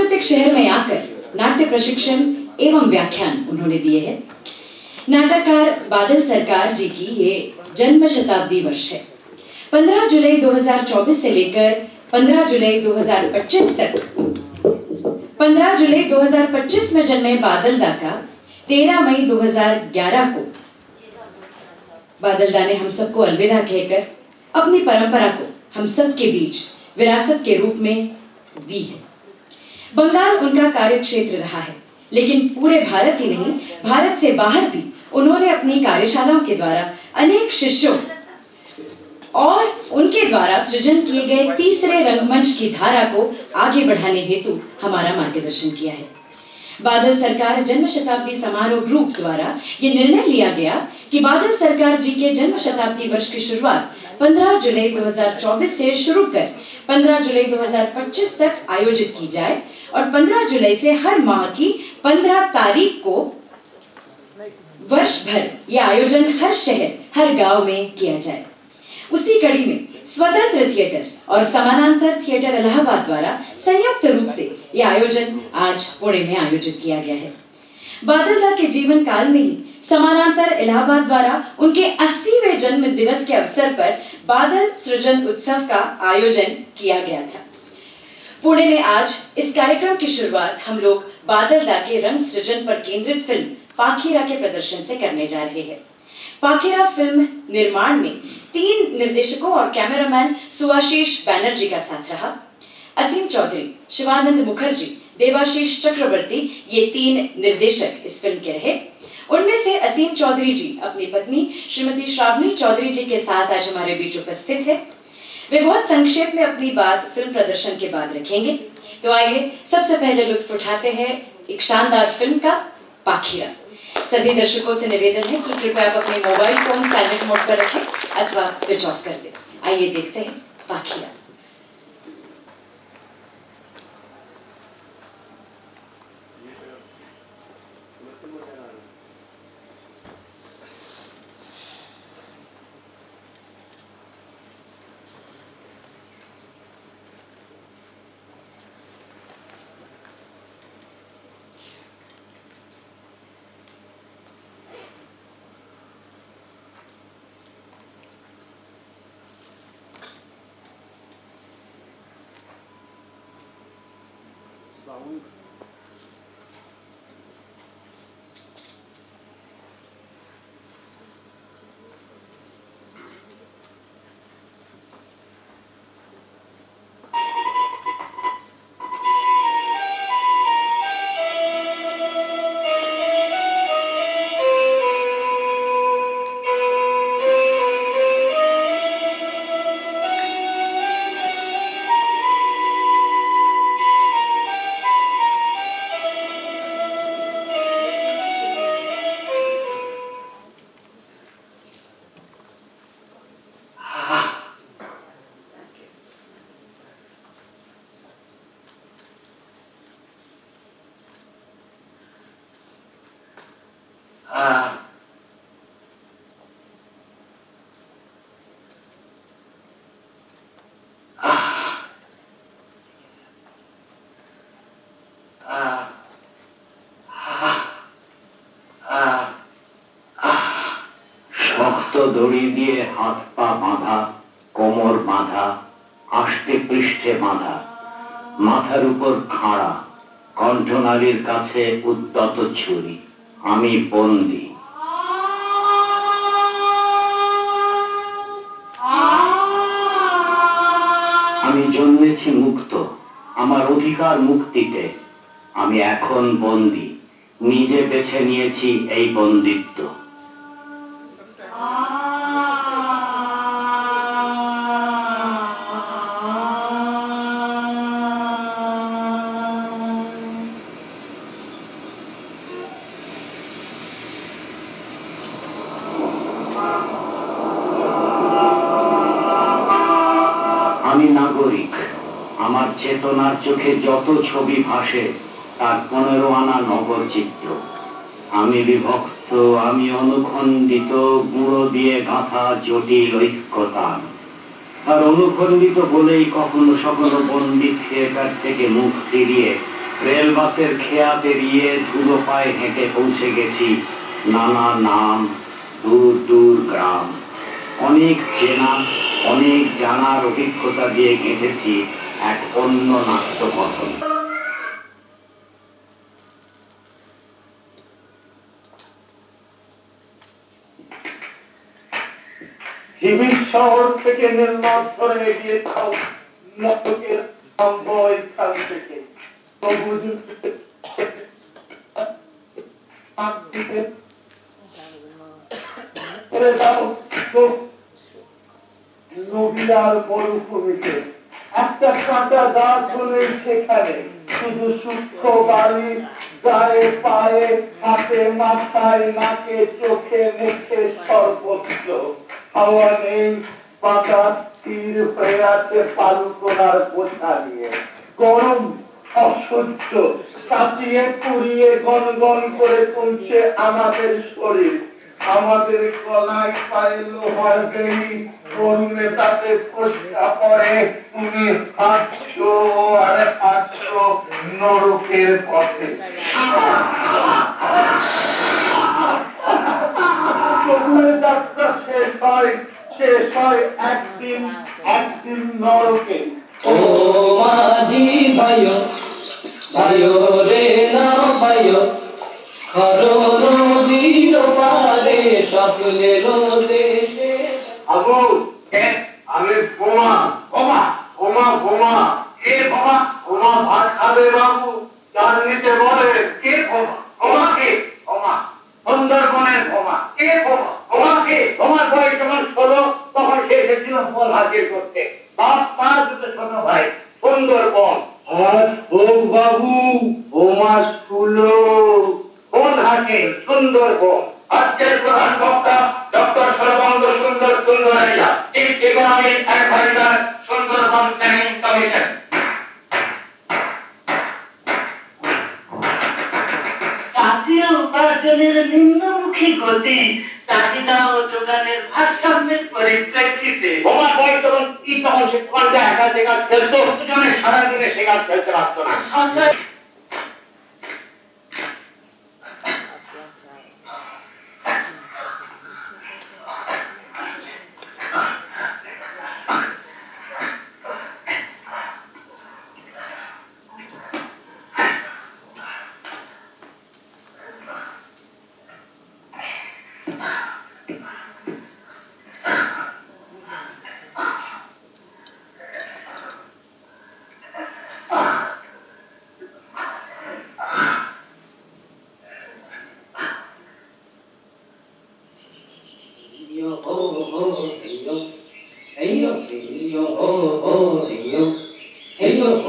सांस्कृतिक शहर में आकर नाट्य प्रशिक्षण एवं व्याख्यान उन्होंने दिए हैं। नाटककार बादल सरकार जी की ये जन्म शताब्दी वर्ष है। 15 जुलाई 2024 से लेकर 15 जुलाई 2025 तक 15 जुलाई 2025 में जन्मे बादल दा का 13 मई 2011 को बादल दा ने हम सबको अलविदा कहकर अपनी परंपरा को हम सब के बीच विरासत के रूप में दी है। बंगाल उनका कार्य क्षेत्र रहा है, लेकिन पूरे भारत ही नहीं, भारत से बाहर भी उन्होंने अपनी कार्यशालाओं के द्वारा अनेक शिष्यों और उनके द्वारा सृजन किए गए तीसरे रंगमंच की धारा को आगे बढ़ाने हेतु हमारा मार्गदर्शन किया है। बादल सरकार जन्म शताब्दी समारोह ग्रुप द्वारा ये निर्णय लिया गया कि बादल सरकार जी के जन्म शताब्दी वर्ष की शुरुआत 15 जुलाई 2024 से शुरू कर 15 जुलाई 2025 तक आयोजित की जाए और 15 जुलाई से हर माह की 15 तारीख को वर्ष भर यह आयोजन हर शहर, हर गांव में किया जाए। उसी कड़ी में स्वतंत्र थिएटर और समानांतर थिएटर इलाहाबाद द्वारा संयुक्त रूप से यह आयोजन आज पुणे में आयोजित किया गया है। बादल दा के जीवन काल में ही समानांतर इलाहाबाद द्वारा उनके 80वें जन्म दिवस के अवसर पर बादल सृजन उत्सव का आयोजन किया गया था। पुणे में आज इस कार्यक्रम की शुरुआत हम लोग बादल दा के रंग सृजन पर केंद्रित फिल्म पाखीरा के प्रदर्शन से करने जा रहे हैं। पाखीरा फिल्म निर्माण में 3 निर्देशकों और कैमरामैन सुभाषिष बैनर्जी का साथ रहा। असीम चौधरी, शिवानंद मुखर्जी, देवाशीष चक्रवर्ती ये 3 निर्देशक इस फिल्म के रहे। उनमें से असीम चौधरी जी अपनी पत्नी श्रीमती श्रावणी चौधरी जी के साथ आज हमारे बीच उपस्थित है। वे बहुत संक्षेप में अपनी बात फिल्म प्रदर्शन के बाद रखेंगे। तो आइए सबसे पहले लुत्फ उठाते हैं एक शानदार फिल्म का, पाखीरा। सभी दर्शकों से निवेदन है कि कृपया आप अपने मोबाइल फोन साइलेंट मोड पर रखें अथवा स्विच ऑफ कर दें। आइए देखते हैं पाखीरा। Sound. দড়ি দিয়ে হাত পা বাঁধা, কোমর বাঁধা, আষ্টে পৃষ্ঠে বাঁধা, মাথার উপর খাড়া, কণ্ঠনালীর কাছে উদ্যত ছুরি, আমি বন্দী। আমি জন্মেছি মুক্ত, আমার অধিকার মুক্তিতে। আমি এখন বন্দী, নিজে বেছে নিয়েছি এই বন্দিত্ব। আমি নাগরিক, আমার চেতনার চোখে যত ছবি ভাসে তার 15 আনা নগর চিত্র। আমি বিভক্ত, আমি অনুখণ্ডিত, গুঁড়ো দিয়ে গাঁথা জটিল ঐক্যতান। আর অনুখণ্ডিত বলেই কখনো সখনো বন্দি থিয়েটার থেকে মুখ ফিরিয়ে রেল বাসের খেয়া পেরিয়ে ধুলো পায়ে হেঁটে পৌঁছে গেছি নানা নাম, দূর দূর গ্রাম। অনেক চেনা, অনেক জানার অভিজ্ঞতা দিয়ে গেঁথেছি এক অন্য নাট্যকথন। হিবির শহর থেকে নীলনর্থনে এগিয়ে যাও, নাটকের আরম্ভ এখান থেকে। সবুজ করে যাও নবীলার মরুভূমিতে। একটা কাঁটা গাছ নেই সেখানে, শুধু সূক্ষ্ম বালি গায়ে পায়ে হাতে মাথায় নাকে চোখে মুখে সর্বত্র। হাওয়া নেই, বাতাস স্থির হয়ে আছে পালুকোনার বোঝা নিয়ে। গরম অসহ্য, কাটিয়ে পুড়িয়ে গনগন করে তুলছে আমাদের শরীর। আমাদের গলায় পায়ে লোহার বেড়ি, করুণে তাতে ফসকা পড়ে। তুমি হাঁটছো আর হাঁটছো নরকের পথে। তবুও যাত্রা শেষ হয় একদিন একদিন নরকে। ও মাঝি ভাইও ভাইও রে না ভাইও, খরো নদীর পারে স্বপ্নের দেশে। আবু আমি বোমা বোমা বোমা বোমা কে বোমা বোমা ভাত খাবে বাবু, যার নিচে বলে কে বোমা বোমা কে বোমা, সুন্দরবনের বোমা কে বোমা বোমা কে। তোমার বয়স যখন 16 তখন সে এসেছিল ফল হাজির করতে। বাপ মা দুটো ছোট ভাই, সুন্দরবন। আজ হোক বাবু বোমা স্কুলো কোন হাটে সুন্দরবন। আজকের প্রধান বক্তা doctor Sarbananda Sundar Sundaraiya, chief economic adviser, Sundarban planning commission. জাতীয় উপার্জনের নিম্নমুখী গতি, চাহিদা ও যোগানের ভারসাম্যের পরিপ্রেক্ষিতে বোমার বয়স তখন কি, তখন সে ঘন্টা একা জায়গা খেলতো, দুজনে সারাদিনে সে গাছ খেলতে পারতো না। সঞ্চয়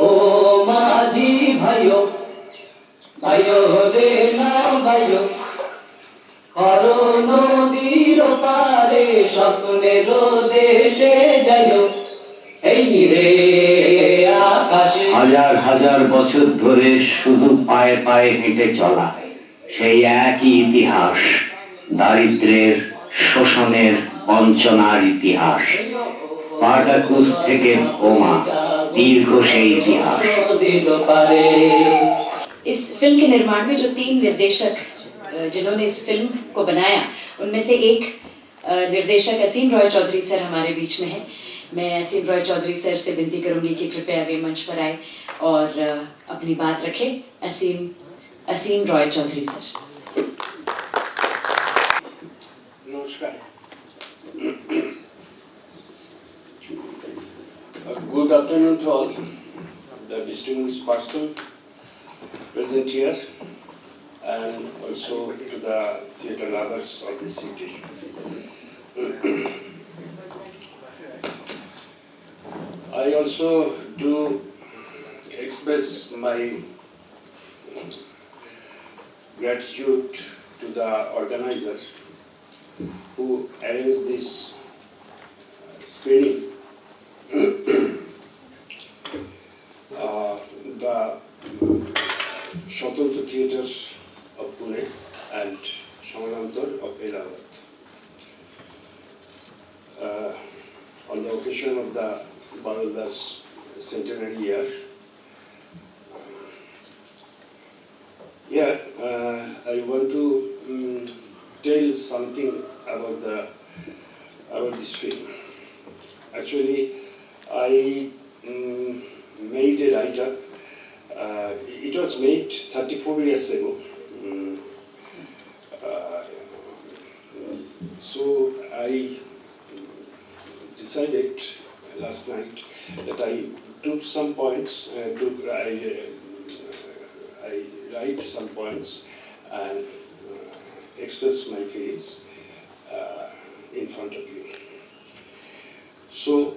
ও মাঝি ভাইও ভাইও রে না ভাইও, খরো নদীর পারে স্বপ্নের দেশে যাইও। এই রে আকাশে হাজার হাজার বছর ধরে শুধু পায়ে পায়ে হেঁটে চলা সেই একই ইতিহাস, দারিদ্র্যের, শোষণের, বঞ্চনার ইতিহাস। স্পার্টাকুস থেকে বোমা, দীর্ঘ সেই ইতিহাস। নদীর পারে। इस फिल्म के निर्माण में जो 3 निर्देशक जिन्होंने इस फिल्म को बनाया, उनमें से एक निर्देशक असीम रॉय चौधरी सर हमारे बीच में है। मैं असीम रॉय चौधरी सर से विनती करूंगी कि कृपया वे मंच पर आए और अपनी बात रखें। असीम रॉय चौधरी सर। नमस्कार। Good afternoon to all the distinguished person present here, and also to the theatre lovers of the city. I also do express my gratitude to the organizers who arranged this screening. The Swatantra Theatres of Pune and Samanantar of Allahabad. On the occasion of the Baroda's centenary year, here I want to tell something about this film. Actually, I made a write-up. It was made 34 years ago. So I decided last night that I took some points. I write some points and express my feelings in front of you. So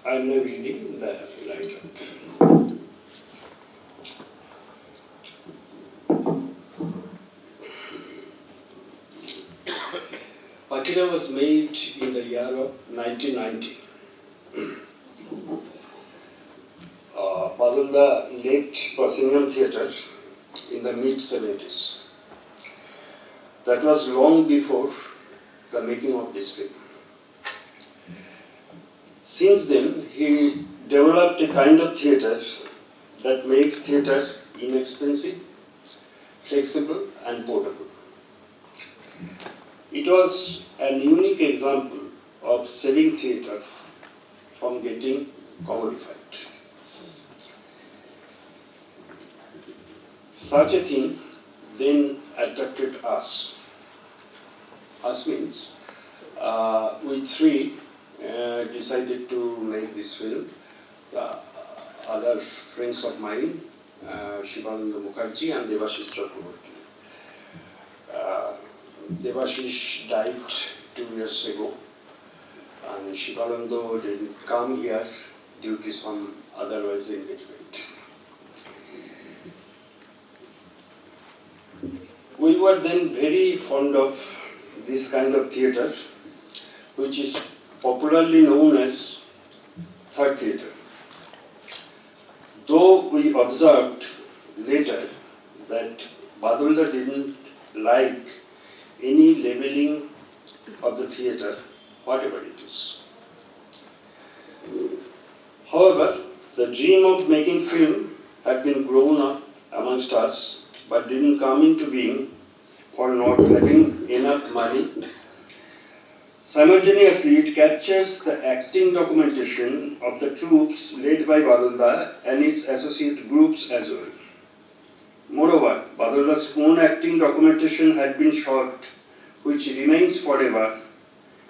I'm now reading the write-up. Pakila was made in the year of 1990. Badalda left Proscenium Theatre in the mid-70s. That was long before the making of this film. Since then, he developed a kind of theatre that makes theatre inexpensive, flexible and portable. It was an unique example of saving theatre from getting commodified. Such a thing then attracted us. Us means we three decided to make this film. The other friends of mine, Shivananda Mukherjee and Devashish Chakraborty. Devashish died 2 years ago, and Shivananda didn't come here due to some otherwise engagement. We were then very fond of this kind of theatre, which is popularly known as third theatre. Though we observed later that Badalda didn't like any labeling of the theatre, whatever it is. However, the dream of making film had been grown up amongst us, but didn't come into being for not having enough money. Simultaneously, it captures the acting documentation of the troops led by Badalda and its associate groups as well. Moreover, Badalda's own acting documentation had been shot, which remains forever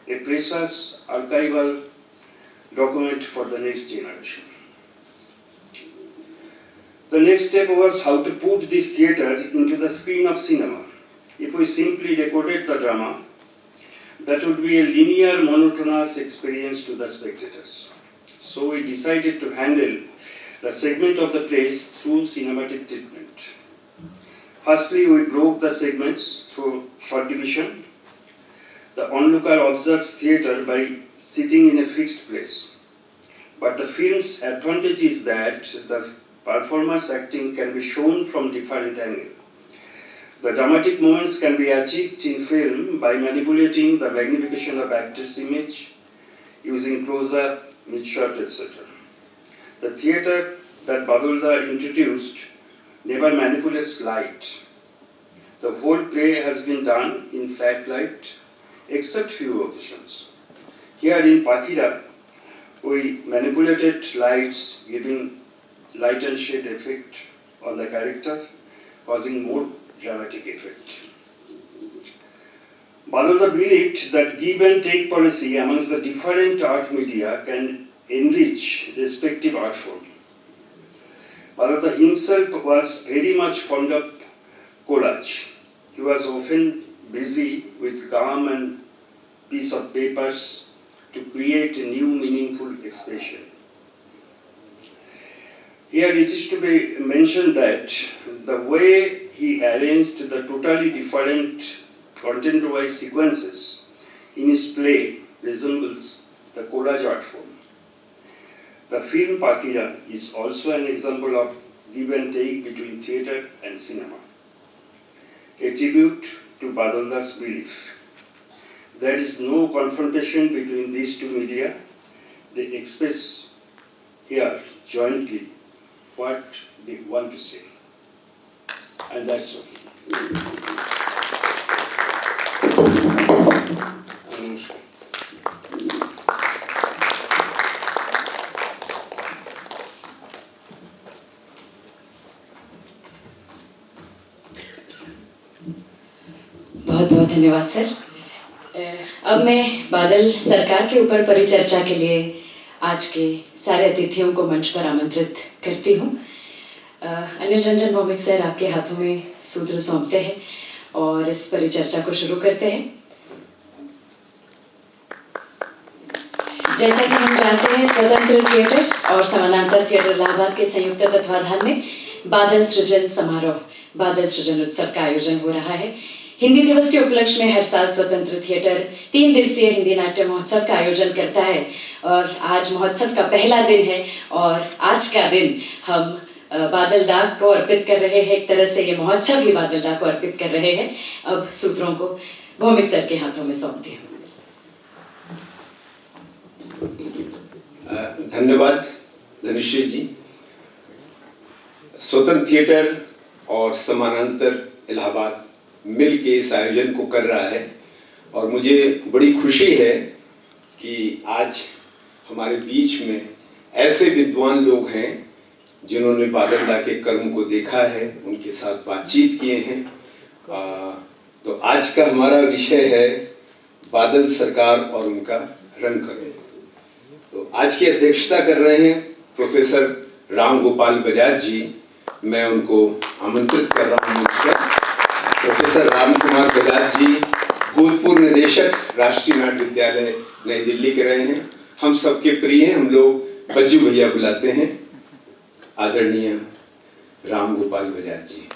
a precious archival document for the next generation. The next step was how to put this theatre into the screen of cinema. If we simply recorded the drama, that would be a linear, monotonous experience to the spectators. So we decided to handle the segment of the plays through cinematic treatment. Firstly, we broke the segments through short division. The onlooker observes theatre by sitting in a fixed place. But the film's advantage is that the performer's acting can be shown from different angles. The dramatic moments can be achieved in film by manipulating the magnification of actor's image, using close-up, mid-shot, etc. The theatre that Badalda introduced never manipulates light. The whole play has been done in flat light, except few occasions. Here in Pakila, we manipulated lights, giving light and shade effect on the character, causing more dramatic effect. Badalda believed that give and take policy amongst the different art media can enrich respective art form. Badalda himself was very much fond of collage. He was often busy with gum and piece of papers to create a new meaningful expression. Here it is to be mentioned that the way he arranged the totally different content-wise sequences in his play resembles the collage art form. The film Pakila is also an example of give and take between theatre and cinema. A tribute to Badalda's belief. There is no confrontation between these two media. They express here jointly what they want to say. And that's all. Namaskar. बहुत बहुत धन्यवाद sir. अब मैं बादल सरकार के ऊपर परिचर्चा के लिए आज के सारे अतिथियों को मंच पर आमंत्रित करती हूँ। अनिल रंजन भौमिक सर आपके हाथों में सूत्र सौंपते हैं और इस परिचर्चा को शुरू करते हैं। जैसा कि हम जानते हैं, स्वतंत्र थिएटर और समानांतर थिएटर इलाहाबाद के संयुक्त तत्वाधान में बादल सृजन समारोह, बादल सृजन उत्सव का आयोजन हो रहा है। हिंदी दिवस के उपलक्ष्य में हर साल स्वतंत्र थिएटर 3 दिवसीय हिंदी नाट्य महोत्सव का आयोजन करता है और आज महोत्सव का पहला दिन है और आज का दिन हम बादल दा को अर्पित कर रहे हैं। एक तरह से ये महोत्सव ही बादल दा को अर्पित कर रहे हैं। अब सूत्रों को भौमिक सर के हाथों में सौंपती हूँ। धन्यवाद धनुश्री जी। स्वतंत्र थिएटर और समानांतर इलाहाबाद मिल के इस आयोजन को कर रहा है और मुझे बड़ी खुशी है कि आज हमारे बीच में ऐसे विद्वान लोग हैं जिन्होंने बादल दा के कर्म को देखा है, उनके साथ बातचीत किए हैं। तो आज का हमारा विषय है बादल सरकार और उनका रंग कर्म। तो आज की अध्यक्षता कर रहे हैं प्रोफेसर राम गोपाल बजाज जी। मैं उनको आमंत्रित कर रहा हूँ। प्रोफेसर राम कुमार बजाज जी भूतपूर्व निदेशक राष्ट्रीय नाट्य विद्यालय नई दिल्ली के रहे हैं। हम सबके प्रिय हैं, हम लोग बज्जू भैया बुलाते हैं। आदरणीय राम गोपाल बजाज जी।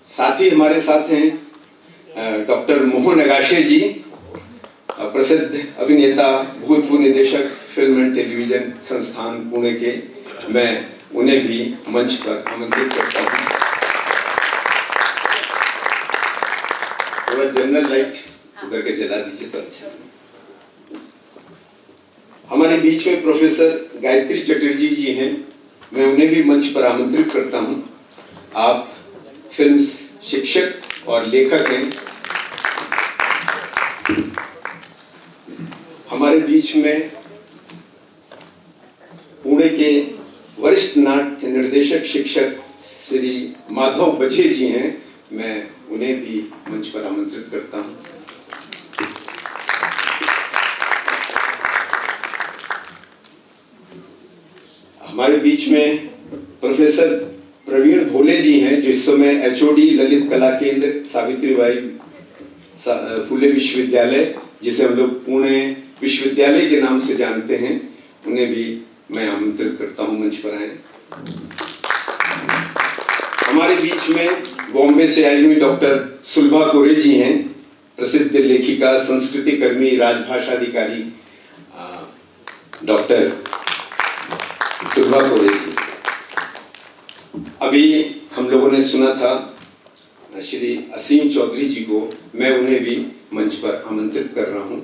साथ ही हमारे साथ हैं डॉक्टर मोहन नगाशे जी, प्रसिद्ध अभिनेता, भूतपूर्व निदेशक फिल्म एंड टेलीविजन संस्थान पुणे के। मैं उन्हें भी मंच पर आमंत्रित करता हूं। थोड़ा जनरल लाइट उधर के जला दीजिए तो अच्छा। हमारे बीच में प्रोफेसर गायत्री चटर्जी जी हैं। मैं उन्हें भी मंच पर आमंत्रित करता हूं। आप फिल्म शिक्षक और लेखक हैं। हमारे बीच में पुणे के वरिष्ठ नाट्य निर्देशक शिक्षक श्री माधव बजे जी हैं। मैं उन्हें भी मंच पर आमंत्रित करता हूं। हमारे बीच में प्रोफेसर प्रवीण भोले जी हैं, जो इस समय एचओडी ललित कला केंद्र सावित्रीबाई फुले विश्वविद्यालय, जिसे हम लोग पुणे विश्वविद्यालय के नाम से जानते हैं, उन्हें भी मैं आमंत्रित करता हूं मंच पर आए। हमारे बीच में बॉम्बे से आई हुई डॉक्टर सुलभा कोरे जी हैं, प्रसिद्ध लेखिका, संस्कृति कर्मी, राजभाषा अधिकारी डॉक्टर सुलभा कोरे जी। अभी हम लोगों ने सुना था श्री असीम चौधरी जी को। मैं उन्हें भी मंच पर आमंत्रित कर रहा हूं।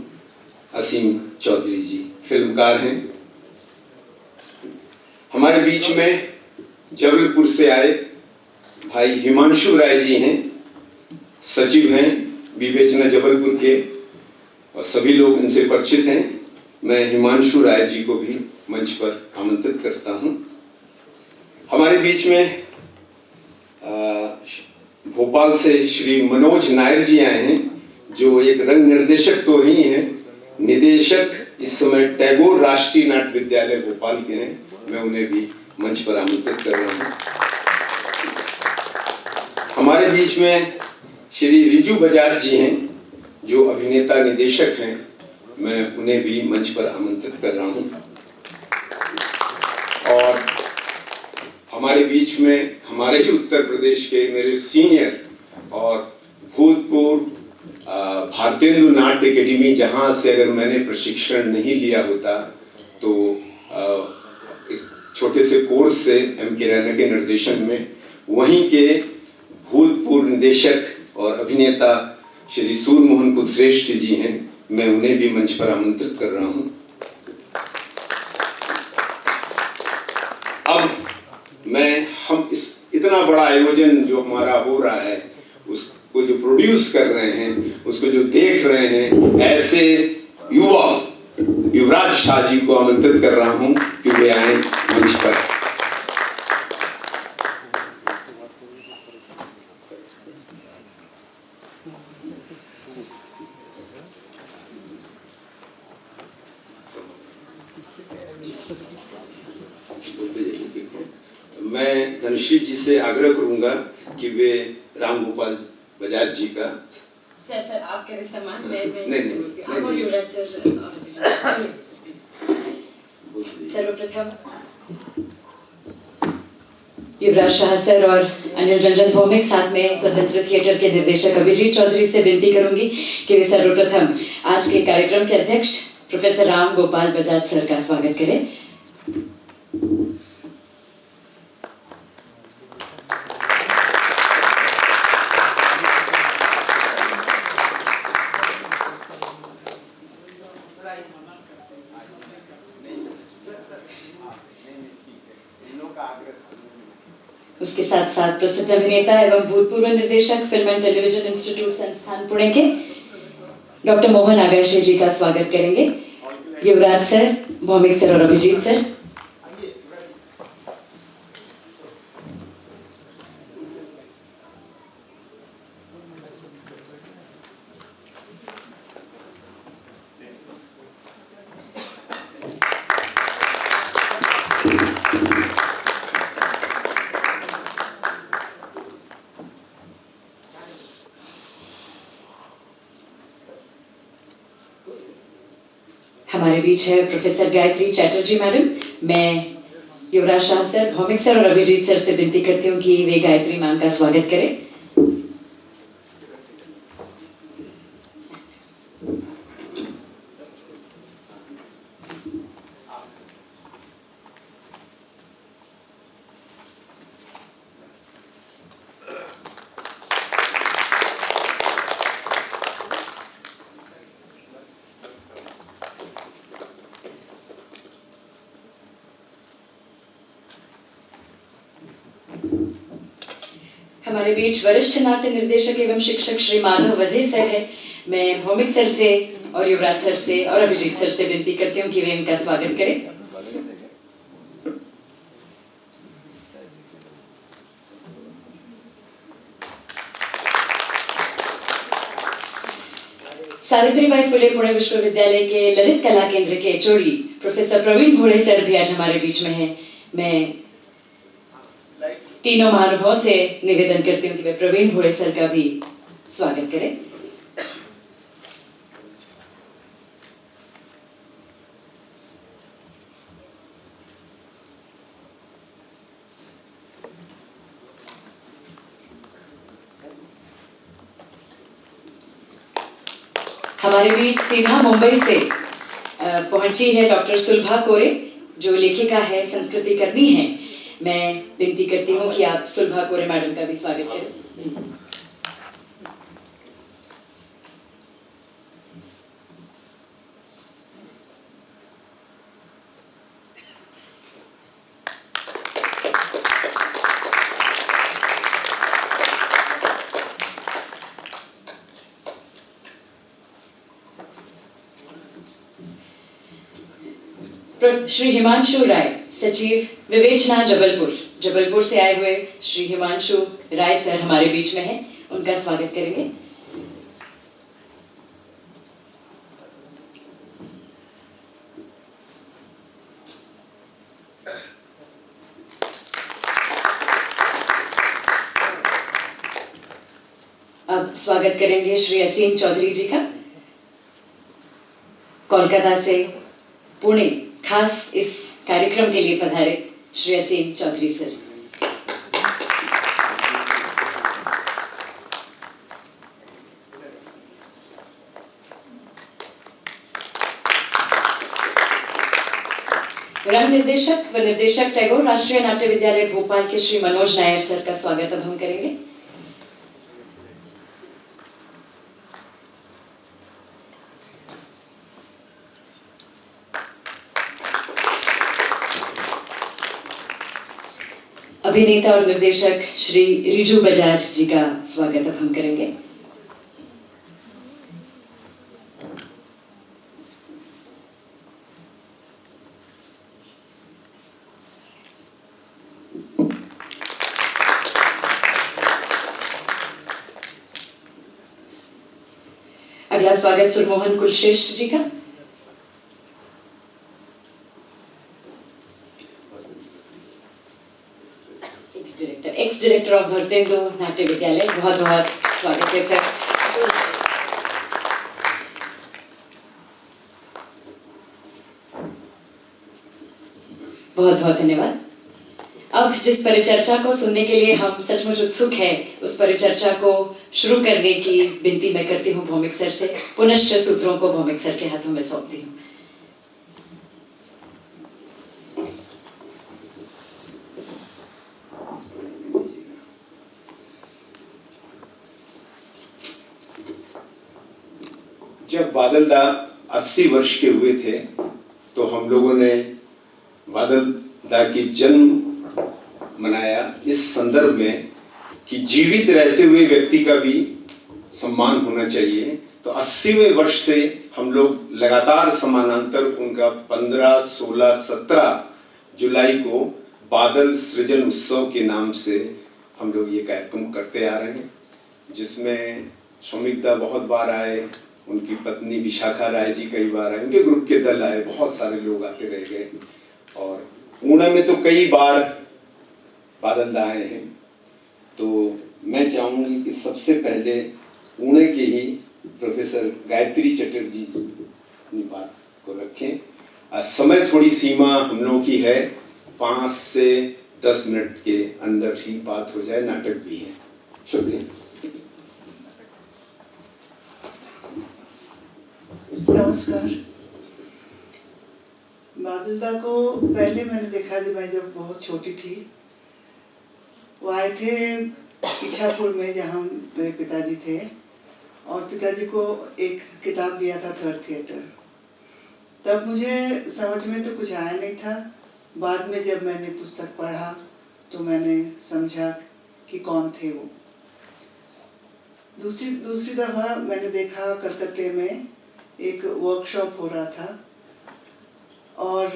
असीम चौधरी जी फिल्मकार हैं। हमारे बीच में जबलपुर से आए भाई हिमांशु राय जी हैं, सचिव हैं विवेचना जबलपुर के, और सभी लोग इनसे परिचित हैं। मैं हिमांशु राय जी को भी मंच पर आमंत्रित करता हूं। हमारे बीच में भोपाल से श्री मनोज नायर जी आए हैं, जो एक रंग निर्देशक तो ही हैं, निदेशक इस समय टैगोर राष्ट्रीय नाट्य विद्यालय भोपाल के हैं। मैं उन्हें भी मंच पर आमंत्रित कर रहा हूं। हमारे बीच में श्री रिजू बजाज जी हैं, जो अभिनेता निदेशक हैं। मैं उन्हें भी मंच पर आमंत्रित कर रहा हूं। और हमारे बीच में हमारे ही उत्तर प्रदेश के मेरे सीनियर और भूतपूर्व भारतेंदु नाट्य अकेडमी, जहाँ से अगर मैंने प्रशिक्षण नहीं लिया होता तो एक छोटे से कोर्स से एम के रैना के निर्देशन में वहीं के भूतपूर्व निदेशक और अभिनेता श्री सूर्यमोहन कुलश्रेष्ठ जी हैं। मैं उन्हें भी मंच पर आमंत्रित कर रहा हूं। इतना बड़ा आयोजन जो हमारा हो रहा है, उसको जो प्रोड्यूस कर रहे हैं, उसको जो देख रहे हैं, ऐसे युवा युवराज शाह जी को आमंत्रित कर रहा हूं कि वे आए मंच पर। मैं धनुश्री जी से आग्रह करूंगा कि वे राम गोपाल बजाज जी का सर आप करें सम्मान। नहीं, आप और युवराज सर सर्वप्रथम युवराज शाह सर और अनिल रंजन भौमिक, साथ में स्वतंत्र थिएटर के निर्देशक अभिजीत चौधरी से विनती करूंगी कि वे सर्वप्रथम आज के कार्यक्रम के अध्यक्ष प्रोफेसर राम गोपाल बजाज सर का स्वागत करें। उसके साथ साथ प्रसिद्ध अभिनेता एवं भूतपूर्व निर्देशक फिल्म एंड टेलीविजन इंस्टीट्यूट संस्थान पुणे के डॉक्टर मोहन आगाशे जी का स्वागत करेंगे। युवराज सर, भौमिक सर और अभिजीत सर। हमारे बीच है प्रोफेसर गायत्री चैटर्जी मैडम। मैं युवराज शाह सर, भौमिक सर और अभिजीत सर से विनती करती हूँ कि वे गायत्री मैम का स्वागत करें। हमारे बीच वरिष्ठ नाट्य निर्देशक एवं शिक्षक श्री माधव वजे सर है। मैं भौमिक सर से और युवराज सर से और अभिजीत सर से विनती करती हूँ कि वे इनका स्वागत करें। सावित्रीबाई फुले पुणे विश्वविद्यालय के ललित कला केंद्र के एचओडी प्रोफेसर प्रवीण भोड़े सर भी आज हमारे बीच में हैं। मैं तीनों महानुभावों से निवेदन करती हूँ कि वे प्रवीण भोड़े सर का भी स्वागत करें। हमारे बीच सीधा मुंबई से पहुंची है डॉक्टर सुलभा कोरे, जो लेखिका है, संस्कृति कर्मी है। मैं विनती करती हूँ कि आप सुलभा कोरे मैडम का भी स्वागत करें। श्री हिमांशु राय, सचिव विवेचना जबलपुर से आए हुए श्री हिमांशु राय सर हमारे बीच में हैं, उनका स्वागत करेंगे। अब स्वागत करेंगे श्री असीम चौधरी जी का। कोलकाता से पुणे खास इस कार्यक्रम के लिए पधारे श्री असीम चौधरी सर। रंग निर्देशक व निर्देशक टैगोर राष्ट्रीय नाट्य विद्यालय भोपाल के श्री मनोज नायर सर का स्वागत अब हम करेंगे। अभिनेता और निर्देशक श्री रिजू बजाज जी का स्वागत अब हम करेंगे। अगला स्वागत सुरमोहन कुलश्रेष्ठ जी का। एक्स डायरेक्टर ऑफ भरतेंदु नाट्य विद्यालय, बहुत बहुत स्वागत है सर। बहुत बहुत धन्यवाद। अब जिस परिचर्चा को सुनने के लिए हम सचमुच उत्सुक हैं, उस परिचर्चा को शुरू करने की विनती मैं करती हूँ भौमिक सर से। पुनश्च सूत्रों को भौमिक सर के हाथों में सौंपती हूँ। जब बादल दा 80 वर्ष के हुए थे तो हम लोगों ने बादल दा की जन्म मनाया इस संदर्भ में कि जीवित रहते हुए व्यक्ति का भी सम्मान होना चाहिए। तो 80वें वर्ष से हम लोग लगातार समानांतर उनका 15, 16, 17 जुलाई को बादल सृजन उत्सव के नाम से हम लोग ये कार्यक्रम करते आ रहे हैं, जिसमें श्रमिक दा बहुत बार आए, उनकी पत्नी विशाखा राय जी कई बार आए, उनके ग्रुप के दल आए, बहुत सारे लोग आते रह गए। और पुणे में तो कई बार बादल दा आए हैं। तो मैं चाहूँगी कि सबसे पहले पुणे के ही प्रोफेसर गायत्री चटर्जी जी अपनी बात को रखें। समय थोड़ी सीमा हम लोगों की है, 5 से 10 मिनट के अंदर ही बात हो जाए, नाटक भी है। शुक्रिया। नमस्कार। बादल दा को पहले मैंने देखा जब मैं बहुत छोटी थी। वो आए थे इच्छापुर में, जहाँ मेरे पिताजी थे, और पिताजी को एक किताब दिया था थर्ड थिएटर। तब मुझे समझ में तो कुछ आया नहीं था। बाद में जब मैंने पुस्तक पढ़ा तो मैंने समझा कि कौन थे वो। दूसरी दफ़ा मैंने देखा कलकत्ते में एक वर्कशॉप हो रहा था, और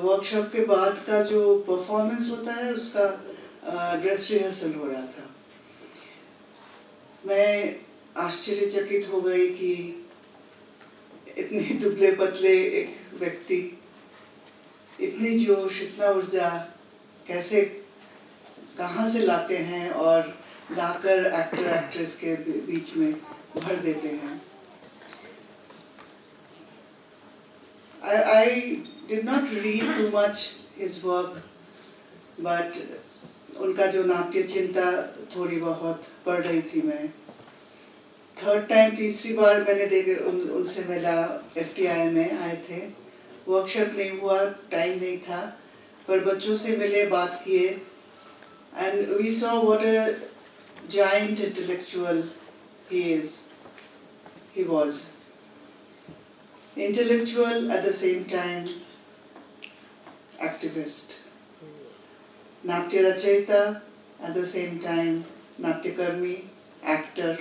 वर्कशॉप के बाद का जो परफॉर्मेंस होता है उसका ड्रेस रिहर्सल हो रहा था। मैं आश्चर्यचकित हो गई कि इतने दुबले पतले एक व्यक्ति, इतनी जोश, इतना ऊर्जा कैसे कहाँ से लाते हैं और लाकर एक्टर एक्ट्रेस के बीच में भर देते हैं। I did not read too much his work, but उनका जो नाट्य चिंता थोड़ी बहुत पढ़ रही थी मैं। तीसरी बार मैंने देखे उनसे मिला। FTI में आए थे, वर्कशॉप नहीं हुआ, टाइम नहीं था, पर बच्चों से मिले, बात किए, and we saw what a giant intellectual he was. Intellectual, at the same time activist, नाट्य रचयिता, at the same time नाट्यकर्मी, एक्टर।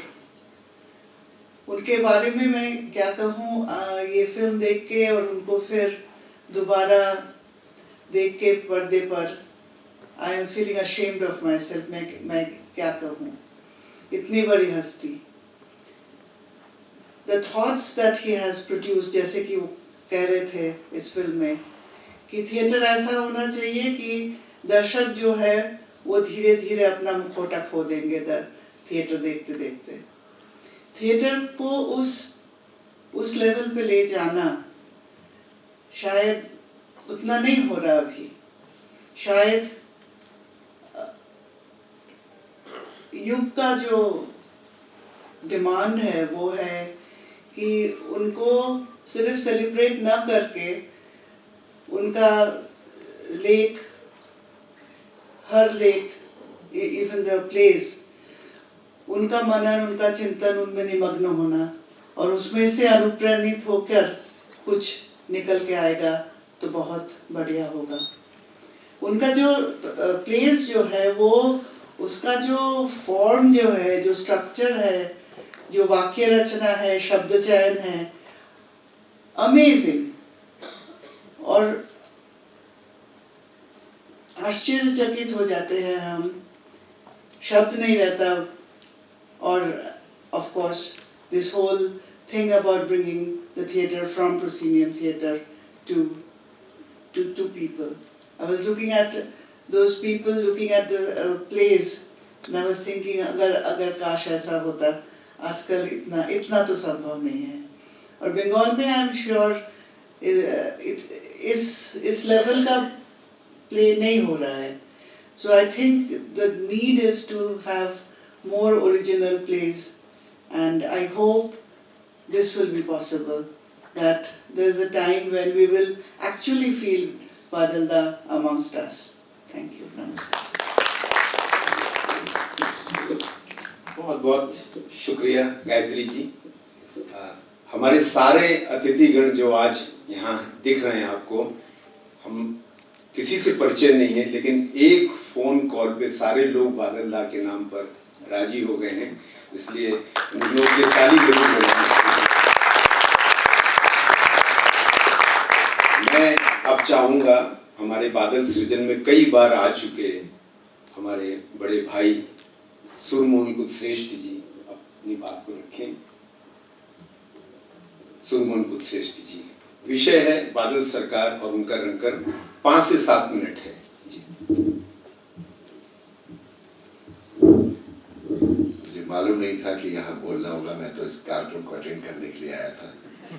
उनके बारे में मैं क्या कहूँ, ये फिल्म देख के और उनको फिर दोबारा देख के पर्दे पर I am feeling ashamed of myself। मैं क्या कहूँ, इतनी बड़ी हस्ती। The thoughts that he has produced, जैसे कि वो कह रहे थे इस फिल्म में कि थिएटर ऐसा होना चाहिए कि दर्शक जो है वो धीरे धीरे अपना मुखौटा खो देंगे थिएटर देखते देखते। थिएटर को उस लेवल पे ले जाना शायद उतना नहीं हो रहा अभी। शायद युग का जो डिमांड है वो है कि उनको सिर्फ सेलिब्रेट ना करके उनका लेख, हर लेख, इवन द प्लेस, उनका मनन, उनका चिंतन, उनमें निमग्न होना, और उसमें से अनुप्राणित होकर कुछ निकल के आएगा तो बहुत बढ़िया होगा। उनका जो प्लेस जो है वो उसका जो फॉर्म जो है, जो स्ट्रक्चर है, जो वाक्य रचना है, शब्द चयन है, अमेजिंग। और आश्चर्यचकित हो जाते हैं हम, शब्द नहीं रहता। और of course this whole thing about bringing the theatre from proscenium theatre to people. I was looking at those people, looking at the plays, and I was thinking अगर काश ऐसा होता। आजकल इतना तो संभव नहीं है। और बंगाल में आई एम श्योर इस लेवल का प्ले नहीं हो रहा है। So I think the need is to have more original plays, and I hope this will be possible, that there is a time when we will actually feel Badalda amongst us. Thank you. Namaskar. बहुत बहुत शुक्रिया गायत्री जी। हमारे सारे अतिथिगण जो आज यहाँ दिख रहे हैं आपको, हम किसी से परिचय नहीं है, लेकिन एक फोन कॉल पे सारे लोग बादल दा के नाम पर राजी हो गए हैं, इसलिए उन लोगों की ताली जरूर बजाएं। मैं अब चाहूँगा, हमारे बादल सृजन में कई बार आ चुके हमारे बड़े भाई सुरमोहन कुल श्रेष्ठ जी अपनी बात को रखें। सुरमोहन कुल श्रेष्ठ जी, विषय है बादल सरकार और उनका रंकर। 5 से 7 मिनट है जी। मुझे मालूम नहीं था कि यहाँ बोलना होगा, मैं तो इस कार्यक्रम को अटेंड करने के लिए आया था।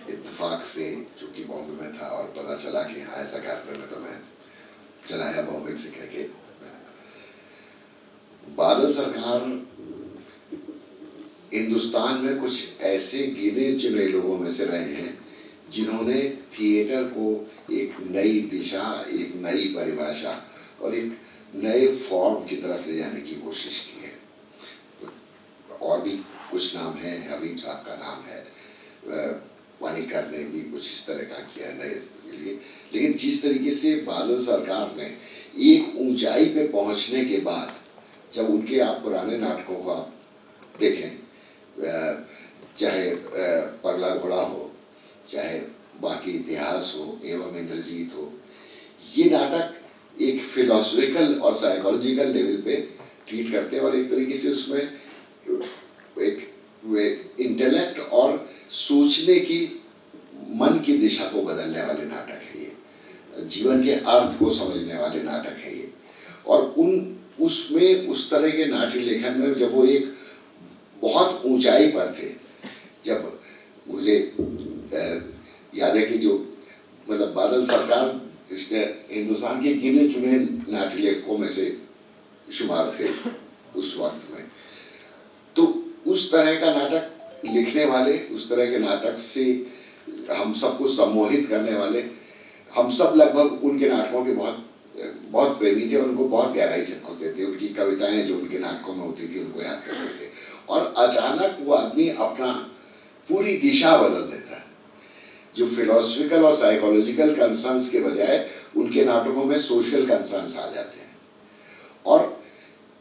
इत्तेफाक से चूंकि बॉम्बे में था और पता चला कि हाँ ऐसा कार्यक्रम है, तो मैं चलाया बॉम्बे से कह के। बादल सरकार हिंदुस्तान में कुछ ऐसे गिने चुने लोगों में से रहे हैं जिन्होंने थिएटर को एक नई दिशा, एक नई परिभाषा और एक नए फॉर्म की तरफ ले जाने की कोशिश की है। और भी कुछ नाम हैं, हबीब साहब का नाम है, वानीकर ने भी कुछ इस तरह का किया नए के लिए। लेकिन जिस तरीके से बादल सरकार ने एक ऊंचाई पे पहुंचने के बाद, जब उनके आप पुराने नाटकों को आप देखें, चाहे पगला घोड़ा हो, चाहे बाकी इतिहास हो एवं इंद्रजीत हो, ये नाटक एक फिलोसफिकल और साइकोलॉजिकल लेवल पे ट्रीट करते हैं और एक तरीके से उसमें एक इंटेलेक्ट और सोचने की, मन की दिशा को बदलने वाले नाटक है ये, जीवन के अर्थ को समझने वाले नाटक है ये। और उसमें उस तरह के नाट्य लेखन में जब वो एक बहुत ऊंचाई पर थे, जब मुझे याद है कि जो मतलब बादल सरकार इसने हिंदुस्तान के गिने चुने नाट्य लेखकों में से शुमार थे उस वक्त में, तो उस तरह का नाटक लिखने वाले, उस तरह के नाटक से हम सबको सम्मोहित करने वाले, हम सब लगभग उनके नाटकों के बहुत प्रेमी थे और उनको बहुत गहराई से पढ़ते थे। उनकी कविताएं जो उनके नाटकों में होती थी उनको याद करते थे। और अचानक वो आदमी अपना पूरी दिशा बदल देता है। जो फिलोसफिकल और साइकोलॉजिकल कंसर्न्स के बजाय उनके नाटकों में सोशल कंसर्न्स आ जाते हैं, और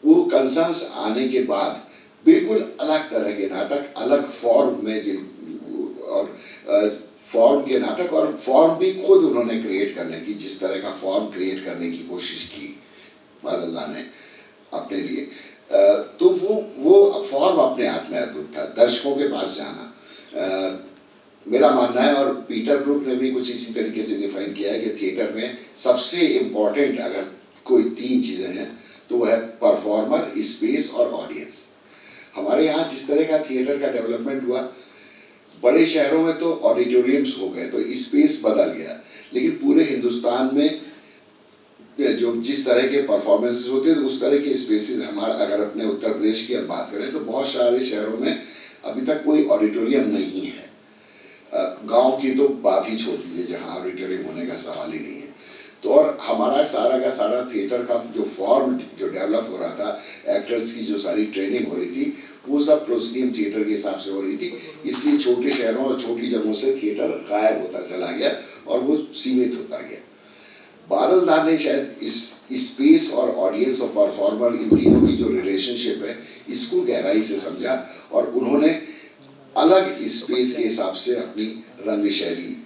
वो कंसर्न्स आने के बाद बिल्कुल अलग तरह के नाटक, अलग फॉर्म में, और फॉर्म के नाटक, और फॉर्म भी खुद उन्होंने क्रिएट करने की, जिस तरह का फॉर्म क्रिएट करने की कोशिश की बादल दा ने अपने लिए, तो वो फॉर्म अपने आप में अद्भुत था। दर्शकों के पास जाना, मेरा मानना है, और पीटर ब्रूक ने भी कुछ इसी तरीके से डिफाइन किया है कि थिएटर में सबसे इम्पोर्टेंट अगर कोई 3 चीज़ें हैं तो वह है परफॉर्मर, स्पेस और ऑडियंस। हमारे यहाँ जिस तरह का थिएटर का डेवलपमेंट हुआ, बड़े शहरों में तो ऑडिटोरियम्स हो गए, तो स्पेस बदल गया, लेकिन पूरे हिंदुस्तान में जो जिस तरह के परफॉर्मेंसेस होते हैं उस तरह के स्पेसेस, हमारा अगर अपने उत्तर प्रदेश की हम बात करें तो बहुत सारे शहरों में अभी तक कोई ऑडिटोरियम नहीं है। गांव की तो बात ही छोड़ दीजिए, जहाँ ऑडिटोरियम होने का सवाल ही नहीं है। तो और हमारा सारा का सारा थिएटर का जो फॉर्म जो डेवलप हो रहा था, एक्टर्स की जो सारी ट्रेनिंग हो रही थी, वो सब प्रोसिनियम थिएटर के हिसाब से हो रही थी। इसलिए छोटे शहरों और छोटी जगहों से थिएटर गायब होता चला गया और वो सीमित होता गया। बादल दा ने शायद इस स्पेस और ऑडियंस और परफॉर्मर इन तीनों की जो रिलेशनशिप है इसको गहराई से समझा और उन्होंने अलग स्पेस के हिसाब से अपनी रंग शैली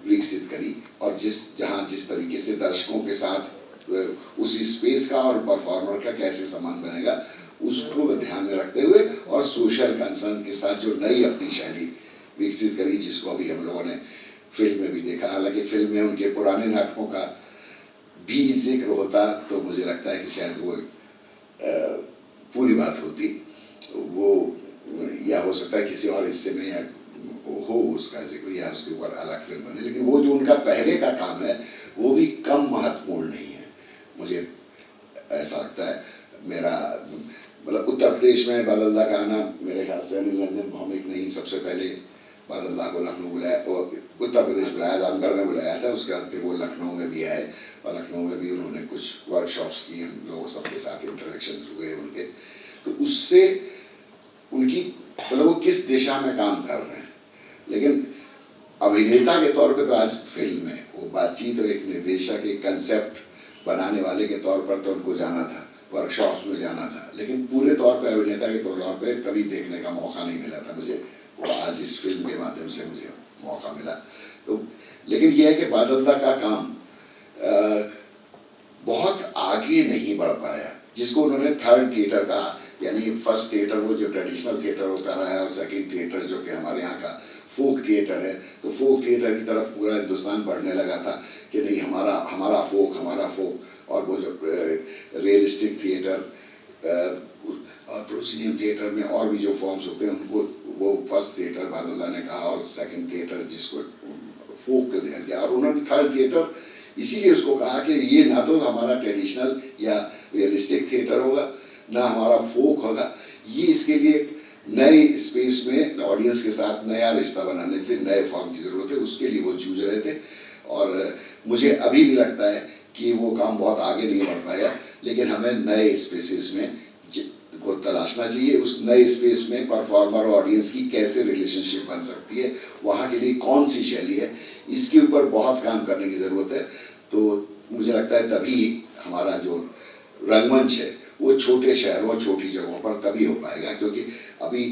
विकसित करी और जिस तरीके से दर्शकों के साथ उस स्पेस का और परफॉर्मर का कैसे संबंध बनेगा उसको ध्यान में रखते हुए और सोशल कंसर्न के साथ जो नई अपनी शैली विकसित करी जिसको अभी हम लोगों ने फिल्म में भी देखा। हालांकि फिल्म में उनके पुराने नाटकों का भी जिक्र होता तो मुझे लगता है कि शायद वो पूरी बात होती, वो या हो सकता है किसी और हिस्से में या हो उसका जिक्र या उसके ऊपर अलग फिल्म बने, लेकिन वो जो उनका पहले का काम है वो भी कम महत्वपूर्ण नहीं है। मुझे ऐसा लगता है मेरा मतलब उत्तर प्रदेश में बादल दा का आना मेरे ख्याल से अनिल रंजन भौमिक ने ही सबसे पहले बादल दा को लखनऊ बुलाया और उत्तर प्रदेश बुलाया, जामगढ़ में बुलाया था। उसके बाद फिर वो लखनऊ में भी आए और लखनऊ में भी उन्होंने कुछ वर्कशॉप्स की, हम लोगों सबके साथ इंटरेक्शन हुए उनके, तो उससे उनकी मतलब वो किस दिशा में काम कर रहे हैं। लेकिन अभिनेता के तौर पे तो आज फिल्म में वो बातचीत और एक निर्देशक एक कंसेप्ट बनाने वाले के तौर पर तो उनको जाना था, वर्कशॉप्स में जाना था, लेकिन पूरे तौर पे अभिनेता के तौर पे कभी देखने का मौका नहीं मिला था मुझे, वो आज इस फिल्म के माध्यम से मुझे मौका मिला। तो लेकिन यह है कि बादल दा का काम बहुत आगे नहीं बढ़ पाया, जिसको उन्होंने थर्ड थिएटर कहा, यानी फर्स्ट थिएटर वो जो ट्रेडिशनल थिएटर होता रहा है और सेकंड थिएटर जो कि हमारे यहाँ का फोक थिएटर है, तो फोक थिएटर की तरफ पूरा हिंदुस्तान बढ़ने लगा था कि नहीं हमारा फोक और वो जो रियलिस्टिक थिएटर और प्रोसीनियम थिएटर में और भी जो फॉर्म्स होते हैं उनको वो फर्स्ट थिएटर बादल दा ने कहा और सेकंड थिएटर जिसको फोक को ध्यान किया और उन्होंने थर्ड थिएटर इसीलिए उसको कहा कि ये ना तो हमारा ट्रेडिशनल या रियलिस्टिक थिएटर होगा ना हमारा फोक होगा, ये इसके लिए नए स्पेस में ऑडियंस के साथ नया रिश्ता बनाने के लिए नए फॉर्म की ज़रूरत है, उसके लिए वो जूझ रहे थे। और मुझे अभी भी लगता है कि वो काम बहुत आगे नहीं बढ़ पाया, लेकिन हमें नए स्पेसेस में को तलाशना चाहिए। उस नए स्पेस में परफॉर्मर और ऑडियंस की कैसे रिलेशनशिप बन सकती है, वहाँ के लिए कौन सी शैली है, इसके ऊपर बहुत काम करने की ज़रूरत है। तो मुझे लगता है तभी हमारा जो रंगमंच है वो छोटे शहरों छोटी जगहों पर तभी हो पाएगा, क्योंकि अभी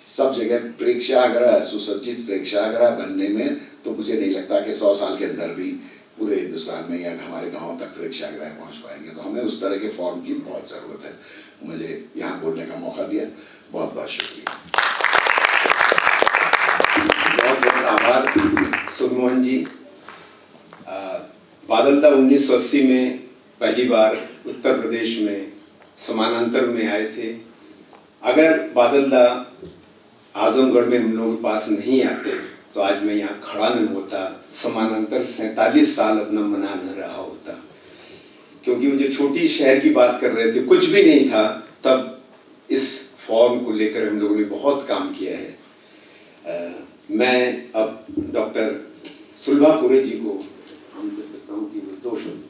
सब जगह प्रेक्षागृह सुसज्जित प्रेक्षागृह बनने में तो मुझे नहीं लगता कि 100 साल के अंदर भी पूरे हिंदुस्तान में या हमारे गाँव तक प्रेक्षागृह पहुँच पाएंगे। तो हमें उस तरह के फॉर्म की बहुत ज़रूरत है। मुझे यहाँ बोलने का मौका दिया, बहुत बहुत शुक्रिया। बहुत बहुत आभार सुखमोहन जी। बादल दा 1980 में पहली बार उत्तर प्रदेश में समानांतर में आए थे। अगर बादल दा आजमगढ़ में हम लोगों के पास नहीं आते तो आज मैं यहाँ खड़ा नहीं होता, समानांतर 47 साल अपना मना न रहा होता। क्योंकि वो जो छोटी शहर की बात कर रहे थे, कुछ भी नहीं था तब, इस फॉर्म को लेकर हम लोगों ने बहुत काम किया है। मैं अब डॉक्टर सुलभापुरे जी को बताऊं कि वो 2 शब्द।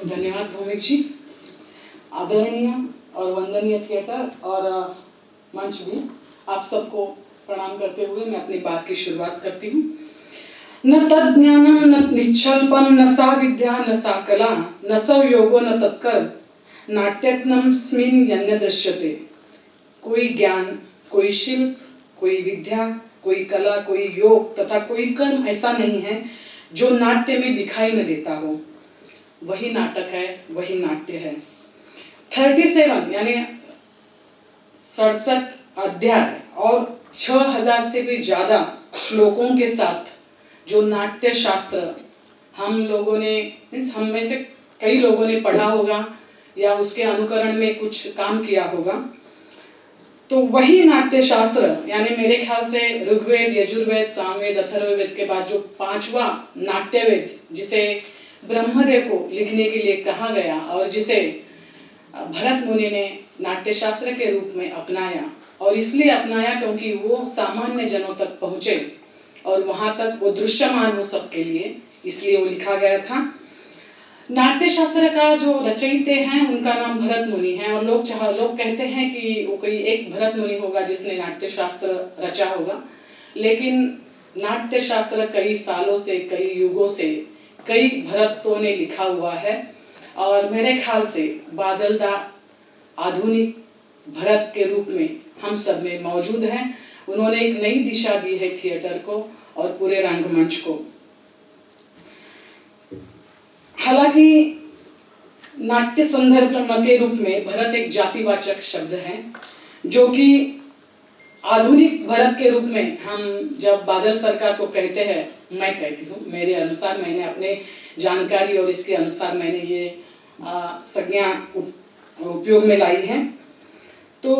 धन्यवाद भौमिक जी। आदरणीय और वंदनीय थिएटर और मंच भी, आप सबको प्रणाम करते हुए मैं अपनी बात की शुरुआत करती हूँ। न तज्ज्ञानम न निच्छल्पम न सा विद्या न सा कला न सौ योगो न तत्कर्म नाट्यत्नम स्मिन यन्य दृश्यते। कोई ज्ञान, कोई शिल्प, कोई विद्या, कोई कला, कोई योग तथा कोई कर्म ऐसा नहीं है जो नाट्य में दिखाई न देता हो। वही नाटक है, वही नाट्य है। 37 यानी 67 अध्याय और 6000 से भी ज्यादा श्लोकों के साथ जो नाट्य शास्त्र हम लोगों ने, हम में से कई लोगों ने पढ़ा होगा या उसके अनुकरण में कुछ काम किया होगा, तो वही नाट्य शास्त्र यानी मेरे ख्याल से ऋग्वेद, यजुर्वेद, सामवेद, अथर्ववेद के बाद जो 5वां नाट्यवेद, जिसे ब्रह्मदेव को लिखने के लिए कहा गया और जिसे भरत मुनि ने नाट्यशास्त्र के रूप में अपनाया, और इसलिए अपनाया क्योंकि वो सामान्य जनों तक पहुँचे और वहाँ तक वो दृश्यमान हो सबके लिए, इसलिए वो लिखा गया था। नाट्यशास्त्र का जो रचयिता हैं उनका नाम भरत मुनि है, और लोग कहते हैं कि वो कोई एक भरत मुनि होगा जिसने नाट्यशास्त्र रचा होगा, लेकिन नाट्य शास्त्र कई सालों से, कई युगों से, कई भरतों ने लिखा हुआ है और मेरे ख्याल से बादल दा आधुनिक भरत के रूप में हम सब में मौजूद हैं। उन्होंने एक नई दिशा दी है थिएटर को और पूरे रंगमंच को। हालांकि नाट्य संदर्भ के रूप में भरत एक जातिवाचक शब्द है, जो कि आधुनिक भरत के रूप में हम जब बादल सरकार को कहते हैं, मैं कहती हूँ मेरे अनुसार, मैंने अपने जानकारी और इसके अनुसार मैंने ये संज्ञा उपयोग में लाई है। तो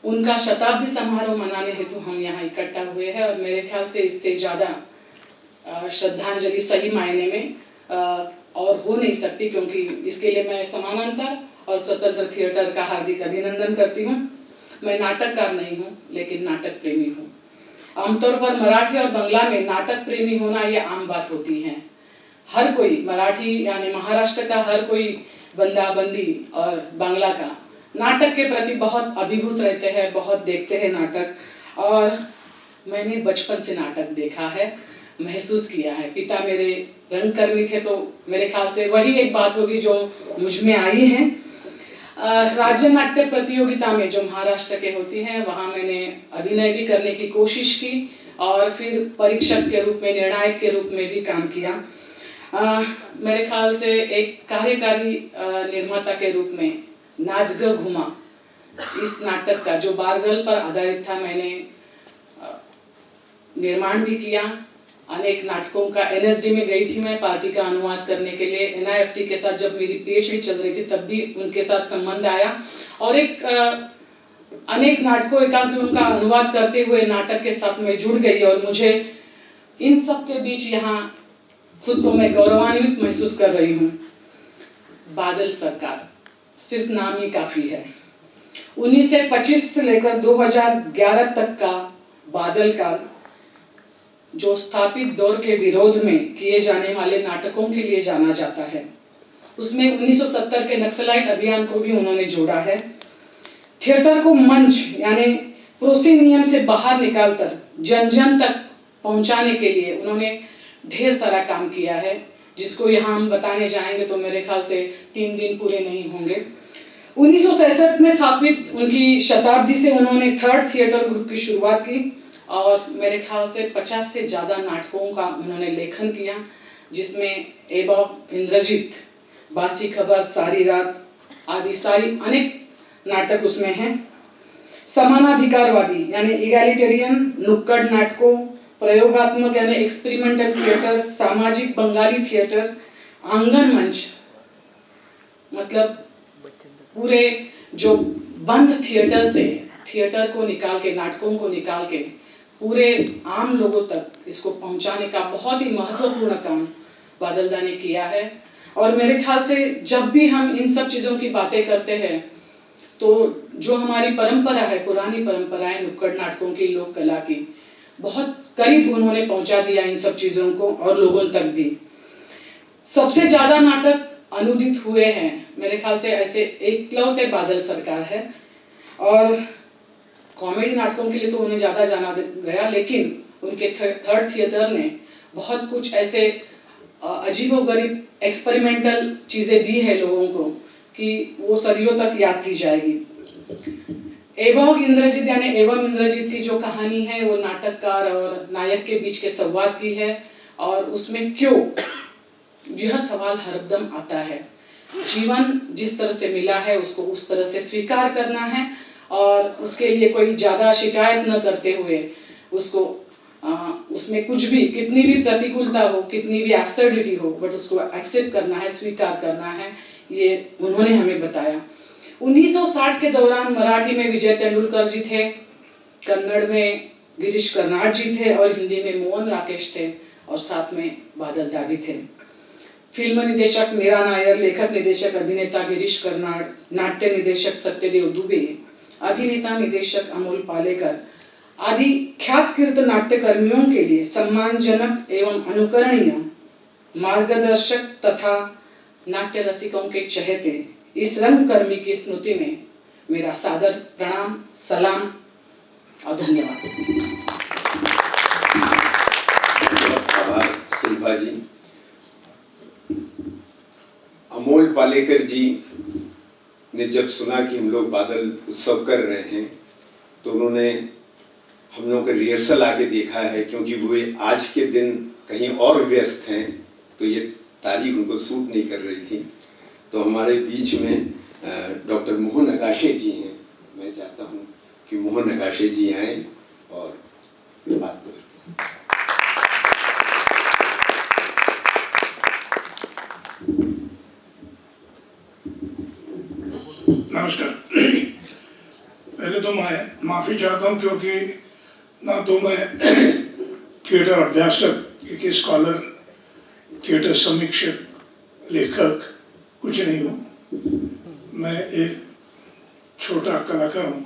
उनका शताब्दी समारोह मनाने हेतु हम यहाँ इकट्ठा हुए हैं और मेरे ख्याल से इससे ज़्यादा श्रद्धांजलि सही मायने में और हो नहीं सकती, क्योंकि इसके लिए मैं समानांतर और स्वतंत्र थिएटर का हार्दिक अभिनंदन करती हूँ। मैं नाटककार नहीं हूँ, लेकिन नाटक प्रेमी हूँ। आमतौर पर मराठी और बांग्ला में नाटक प्रेमी होना ये आम बात होती है। हर कोई मराठी यानी महाराष्ट्र का हर कोई बंदा बंदी और बांग्ला का नाटक के प्रति बहुत अभिभूत रहते हैं, बहुत देखते हैं नाटक। और मैंने बचपन से नाटक देखा है, महसूस किया है। पिता मेरे रंगकर्मी थे, तो मेरे ख्याल से वही एक बात होगी जो मुझ में आई है। राज्य नाट्य प्रतियोगिता में जो महाराष्ट्र के होती हैं, वहाँ मैंने अभिनय भी करने की कोशिश की और फिर परीक्षक के रूप में, निर्णायक के रूप में भी काम किया। मेरे ख्याल से एक कार्यकारी निर्माता के रूप में नाच ग घुमा इस नाटक का, जो बारगल पर आधारित था, मैंने निर्माण भी किया। अनेक नाटकों का NSD में गई थी मैं पार्टी का अनुवाद करने के लिए। NIFT के साथ जब मेरी PhD चल रही थी तब भी उनके साथ संबंध आया और एक अनेक नाटकों एकांकियों का अनुवाद करते हुए नाटक के साथ मैं जुड़ गई और मुझे इन सब के बीच यहाँ खुद को मैं गौरवान्वित महसूस कर रही हूँ। बादल सरकार सिर्फ नाम ही काफी है। 1925 से लेकर 2011 तक का बादल काल, जो स्थापित दौर के विरोध में किए जाने वाले नाटकों के लिए जाना जाता है, उसमें 1970 के नक्सलाइट अभियान को भी उन्होंने जोड़ा है। थिएटर को मंच यानी प्रोसिनियम से बाहर निकालकर जन जन तक पहुंचाने के लिए उन्होंने ढेर सारा काम किया है, जिसको यहाँ हम बताने जाएंगे तो मेरे ख्याल से 3 दिन पूरे नहीं होंगे। 1966 में स्थापित उनकी शताब्दी से उन्होंने थर्ड थिएटर ग्रुप की शुरुआत की और मेरे ख्याल से 50 से ज़्यादा नाटकों का उन्होंने लेखन किया, जिसमें एवं इंद्रजीत, बासी खबर, सारी रात आदि सारी अनेक नाटक उसमें हैं। समानाधिकारवादी यानी इगैलिटेरियन नुक्कड़ नाटकों, प्रयोगात्मक यानी एक्सपेरिमेंटल थिएटर, सामाजिक बंगाली थिएटर, आंगन मंच, मतलब पूरे जो बंद थिएटर से थिएटर को निकाल के, नाटकों को निकाल के पूरे आम लोगों तक इसको पहुंचाने का बहुत ही महत्वपूर्ण काम बादल दा ने किया है। और मेरे ख्याल से जब भी हम इन सब चीज़ों की बातें करते हैं तो जो हमारी परंपरा है, पुरानी परंपराएं नुक्कड़ नाटकों की, लोक कला की, बहुत करीब उन्होंने पहुंचा दिया इन सब चीज़ों को और लोगों तक भी। सबसे ज़्यादा नाटक अनुदित हुए हैं मेरे ख्याल से ऐसे एकलौते बादल सरकार है। और कॉमेडी नाटकों के लिए तो उन्हें ज़्यादा जाना गया, लेकिन उनके थर्ड थिएटर ने बहुत कुछ ऐसे अजीबोगरीब एक्सपेरिमेंटल चीज़ें दी है लोगों को कि वो सदियों तक याद की जाएगी। एवं इंद्रजीत यानी एवं इंद्रजीत की जो कहानी है वो नाटककार और नायक के बीच के संवाद की है और उसमें क्यों यह सवाल हरदम आता है, जीवन जिस तरह से मिला है उसको उस तरह से स्वीकार करना है और उसके लिए कोई ज़्यादा शिकायत न करते हुए उसको उसमें कुछ भी, कितनी भी प्रतिकूलता हो, कितनी भी एब्सर्डिटी हो, बट उसको एक्सेप्ट करना है, स्वीकार करना है, ये उन्होंने हमें बताया। 1960 के दौरान मराठी में विजय तेंदुलकर जी थे, कन्नड़ में गिरीश कर्नाड जी थे और हिंदी में मोहन राकेश थे और साथ में बादल दा भी थे। फिल्म निदेशक मीरा नायर, लेखक निर्देशक अभिनेता गिरीश कर्नाड, नाट्य निदेशक सत्यदेव दुबे, अभिनेता निदेशक अमोल पालेकर आदि ख्यात कीर्त नाट्य कर्मियों के लिए सम्मानजनक एवं अनुकरणीय मार्गदर्शक तथा नाट्य रसिकों के चहेते इस रंगकर्मी की स्मृति में मेरा सादर प्रणाम, सलाम और धन्यवाद। शिल्पा जी, अमोल पालेकर जी ने जब सुना कि हम लोग बादल उत्सव कर रहे हैं तो उन्होंने हम लोगों का रिहर्सल आके देखा है, क्योंकि वो आज के दिन कहीं और व्यस्त हैं तो ये तारीख उनको सूट नहीं कर रही थी। तो हमारे बीच में डॉक्टर मोहन नगाशे जी हैं। मैं चाहता हूँ कि मोहन नगाशे जी आएँ और बात करें। नमस्कार। पहले तो मैं माफ़ी चाहता हूँ क्योंकि ना तो मैं थिएटर अभ्यासक, एक स्कॉलर, थिएटर समीक्षक, लेखक कुछ नहीं हूँ। मैं एक छोटा कलाकार हूँ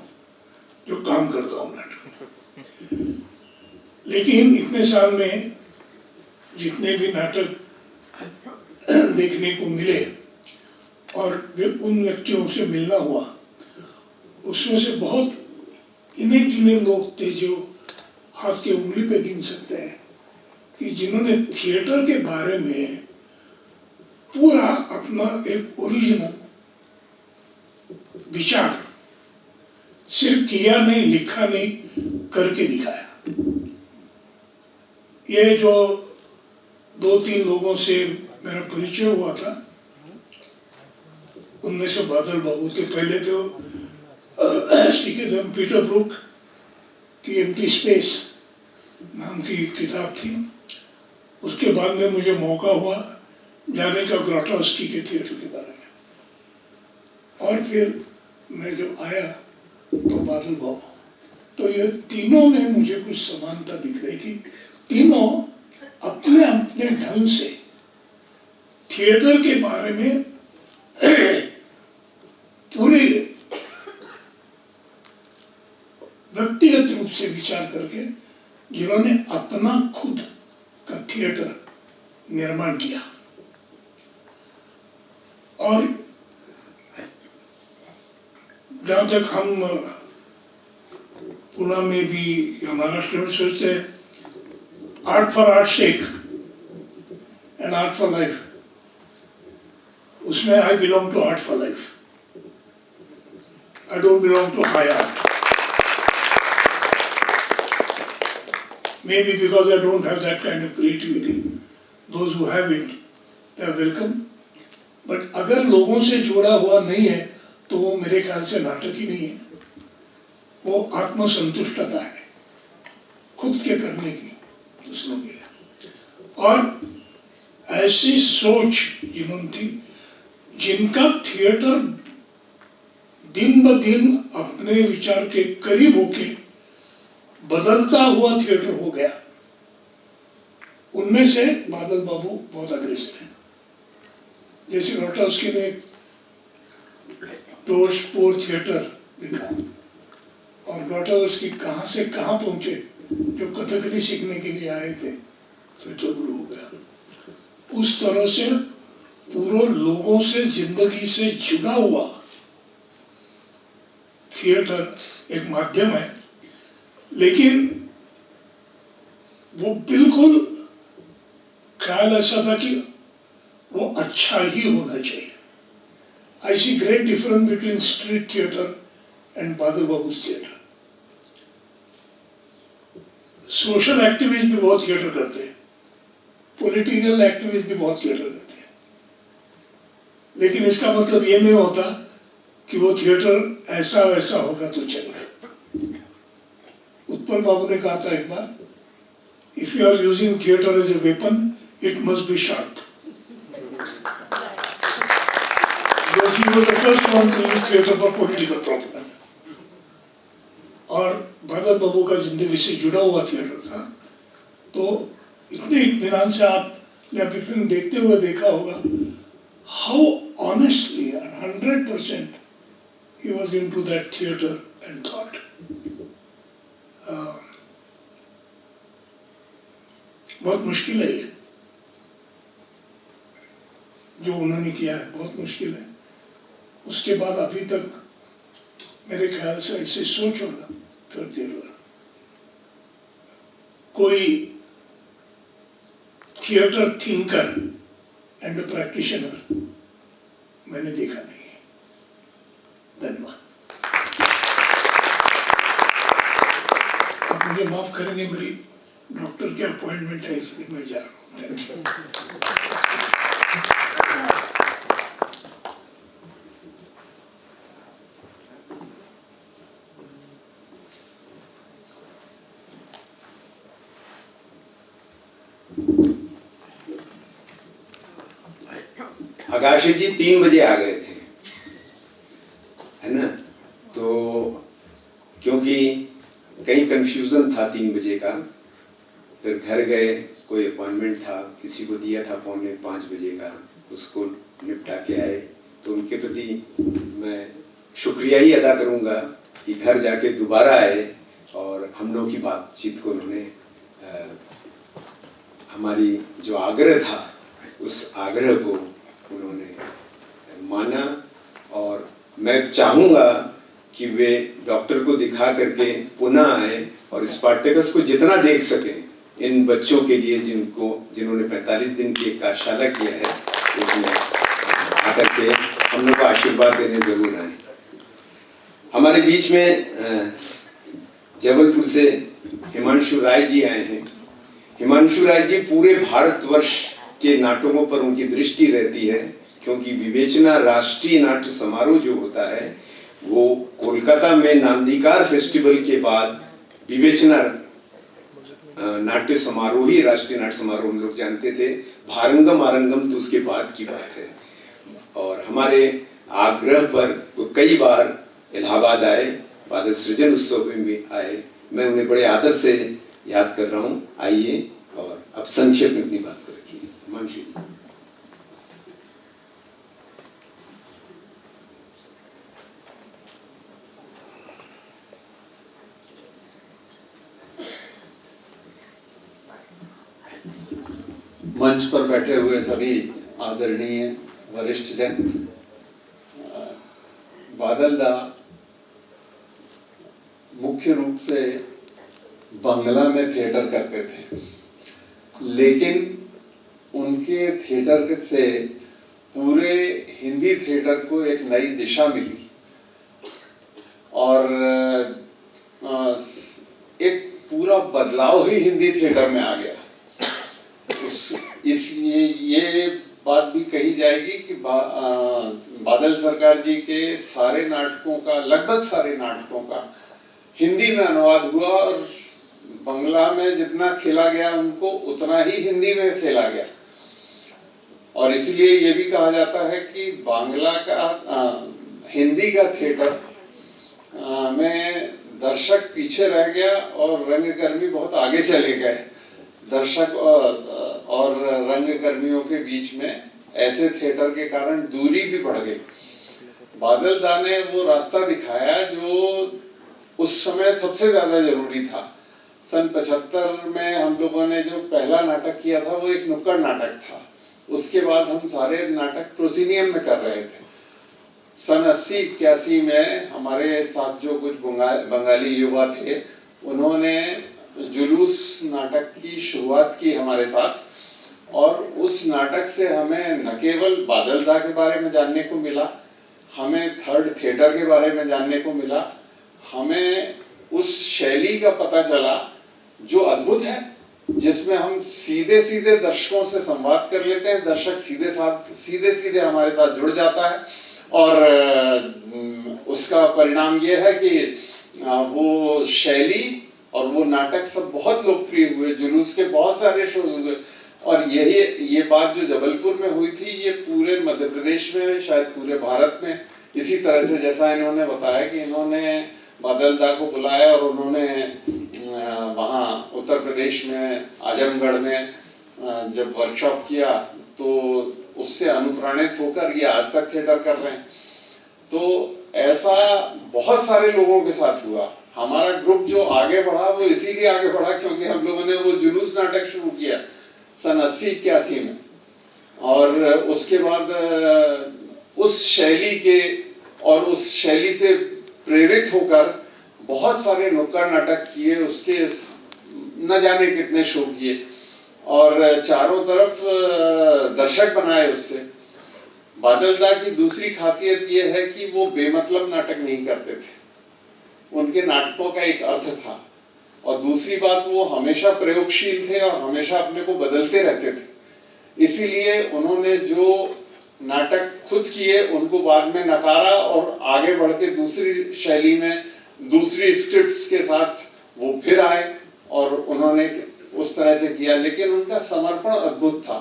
जो काम करता हूँ नाटक में। लेकिन इतने साल में जितने भी नाटक देखने को मिले और उन व्यक्तियों से मिलना हुआ, उसमें से बहुत गिने लोग थे जो हाथ की उंगली पे गिन सकते हैं कि जिन्होंने थिएटर के बारे में पूरा अपना एक ओरिजिनल विचार सिर्फ किया नहीं, लिखा नहीं, करके दिखाया। ये जो 2-3 लोगों से मेरा परिचय हुआ था, उनमें से बादल बाबू थे। पहले तो पीटर ब्रुक की एम्प्टी स्पेस नाम की किताब थी। उसके बाद में मुझे मौका हुआ जाने का ग्रोटोस्की के थिएटर के बारे में, और फिर मैं जब आया तो बादल बाबू। तो ये तीनों में मुझे कुछ समानता दिख रही कि तीनों अपने अपने ढंग से थिएटर के बारे में पूरे व्यक्तिगत रूप से विचार करके जिन्होंने अपना खुद का थिएटर निर्माण किया। और जहाँ तक हम पुणे में भी या महाराष्ट्र में सोचते हैं art for art sake and art for life, उसमें I belong to art for life. I don't belong to high art. Maybe because I don't have that kind of creativity. Those who have it, they are welcome. But अगर लोगों से जुड़ा हुआ नहीं है तो वो मेरे ख्याल से नाटक ही नहीं है। वो आत्मसंतुष्टता है खुद के करने की, दूसरों के लिए। और ऐसी सोच जिन्होंने थी, जिनका थिएटर दिन ब दिन अपने विचार के करीब होके बदलता हुआ थिएटर हो गया, उनमें से बादल बाबू बहुत अग्रेसर हैं। जैसे ग्रोटोस्की ने डोर्स पोर थिएटर लिखा, और ग्रोटोस्की कहाँ से कहाँ पहुंचे, जो कथकली सीखने के लिए आए थे तो गुरु हो गया। उस तरह से पूरे लोगों से, जिंदगी से जुड़ा हुआ थिएटर एक माध्यम है, लेकिन वो बिल्कुल ख्याल ऐसा था कि वो अच्छा ही होना चाहिए। I see great difference between street theatre and Badal Babu's theatre. Social activist भी बहुत थिएटर करते हैं, पॉलिटिकल एक्टिविस्ट भी बहुत थिएटर करते हैं, लेकिन इसका मतलब ये नहीं होता कि वो थिएटर ऐसा वैसा होगा तो चलेगा। उत्पल बाबू ने कहा था एक बार, if you are using theatre as a weapon it must be sharp. Because he was the first one to use theatre for political propaganda. और बादल बाबू का जिंदगी से जुड़ा हुआ थिएटर था, तो इतने इत्मीनान से आपने अभी फिल्म देखते हुए देखा होगा, how honestly and 100% he was into that theatre and thought. बहुत मुश्किल है ये जो उन्होंने किया है, बहुत मुश्किल है। उसके बाद अभी तक मेरे ख्याल से ऐसे सोच होगा थर्ड ईयर वाला कोई theatre thinker and a practitioner मैंने देखा नहीं है। धन्यवाद। आप मुझे माफ करेंगे, मेरी डॉक्टर की अपॉइंटमेंट है इसलिए मैं जा रहा हूँ। Thank you. आकाशी जी 3 बजे आ गए थे, है ना? तो क्योंकि कहीं कंफ्यूजन था 3 बजे का, फिर घर गए, कोई अपॉइंटमेंट था, किसी को दिया था 4:45 बजे का, उसको निपटा के आए। तो उनके प्रति मैं शुक्रिया ही अदा करूंगा कि घर जाके दोबारा आए और हम लोग की बातचीत को उन्होंने हमारी जो आग्रह था उस आग्रह को उन्होंने माना। और मैं चाहूँगा कि वे डॉक्टर को दिखा करके पुनः आए और स्पार्टैकस को जितना देख सकें इन बच्चों के लिए जिन्होंने 45 दिन की एक कार्यशाला किया है, उसमें आकर के हम लोग को आशीर्वाद देने जरूर आए। हमारे बीच में जबलपुर से हिमांशु राय जी आए हैं। हिमांशु राय जी पूरे भारतवर्ष के नाटकों पर उनकी दृष्टि रहती है, क्योंकि विवेचना राष्ट्रीय नाट्य समारोह जो होता है वो कोलकाता में नांदीकार फेस्टिवल के बाद विवेचना नाट्य समारोह ही राष्ट्रीय नाट्य समारोह हम लोग जानते थे। भारंगम आरंगम तो उसके बाद की बात है। और हमारे आग्रह पर वो कई बार इलाहाबाद आए, बादल सृजन उत्सव में भी आए। मैं उन्हें बड़े आदर से याद कर रहा हूँ। आइए और अब संक्षेप में अपनी बात को रखिए। हिमांशु जी। मंच पर बैठे हुए सभी आदरणीय वरिष्ठ जन, बादल दा मुख्य रूप से बांग्ला में थिएटर करते थे, लेकिन उनके थिएटर से पूरे हिंदी थिएटर को एक नई दिशा मिली और एक पूरा बदलाव ही हिंदी थिएटर में आ गया। ये बात भी कही जाएगी कि बादल सरकार जी के सारे नाटकों का, लगभग सारे नाटकों का हिंदी में अनुवाद हुआ और बांग्ला में जितना खेला गया उनको उतना ही हिंदी में खेला गया। और इसलिए ये भी कहा जाता है कि बांग्ला का हिंदी का थिएटर में दर्शक पीछे रह गया और रंगकर्मी बहुत आगे चले गए। दर्शक और रंगकर्मियों के बीच में ऐसे थिएटर के कारण दूरी भी बढ़ गई। बादल दा ने वो रास्ता दिखाया जो उस समय सबसे ज्यादा जरूरी था। सन 75 में हम लोगों ने जो पहला नाटक किया था वो एक नुक्कड़ नाटक था। उसके बाद हम सारे नाटक प्रोसिनियम में कर रहे थे। सन 80-81 में हमारे साथ जो कुछ बंगाली युवा थे, उन्होंने जुलूस नाटक की शुरुआत की हमारे साथ, और उस नाटक से हमें न केवल बादल दा के बारे में जानने को मिला, हमें थर्ड थिएटर के बारे में जानने को मिला, हमें उस शैली का पता चला जो अद्भुत है, जिसमें हम सीधे सीधे दर्शकों से संवाद कर लेते हैं। दर्शक सीधे सीधे हमारे साथ जुड़ जाता है और उसका परिणाम ये है कि वो शैली और वो नाटक सब बहुत लोकप्रिय हुए। जुलूस के बहुत सारे शोज हुए और ये बात जो जबलपुर में हुई थी, ये पूरे मध्य प्रदेश में, शायद पूरे भारत में इसी तरह से, जैसा इन्होंने बताया कि इन्होंने बादल दा को बुलाया और उन्होंने वहाँ उत्तर प्रदेश में आजमगढ़ में जब वर्कशॉप किया तो उससे अनुप्राणित होकर ये आज तक थिएटर कर रहे हैं। तो ऐसा बहुत सारे लोगों के साथ हुआ। हमारा ग्रुप जो आगे बढ़ा वो इसीलिए आगे बढ़ा क्योंकि हम लोगों ने वो जुलूस नाटक शुरू किया सन 80-81 में, और उसके बाद उस शैली के और उस शैली से प्रेरित होकर बहुत सारे नुक्कड़ नाटक किए, उसके न जाने कितने शो किए। और चारों तरफ दर्शक बनाए उससे। बादल दा की दूसरी खासियत ये है कि वो बेमतलब नाटक नहीं करते थे, उनके नाटकों का एक अर्थ था। और दूसरी बात, वो हमेशा प्रयोगशील थे और हमेशा अपने को बदलते रहते थे। इसीलिए उन्होंने जो नाटक खुद किए उनको बाद में नकारा और आगे बढ़ के दूसरी शैली में दूसरी स्क्रिप्ट्स के साथ वो फिर आए और उन्होंने उस तरह से किया। लेकिन उनका समर्पण अद्भुत था।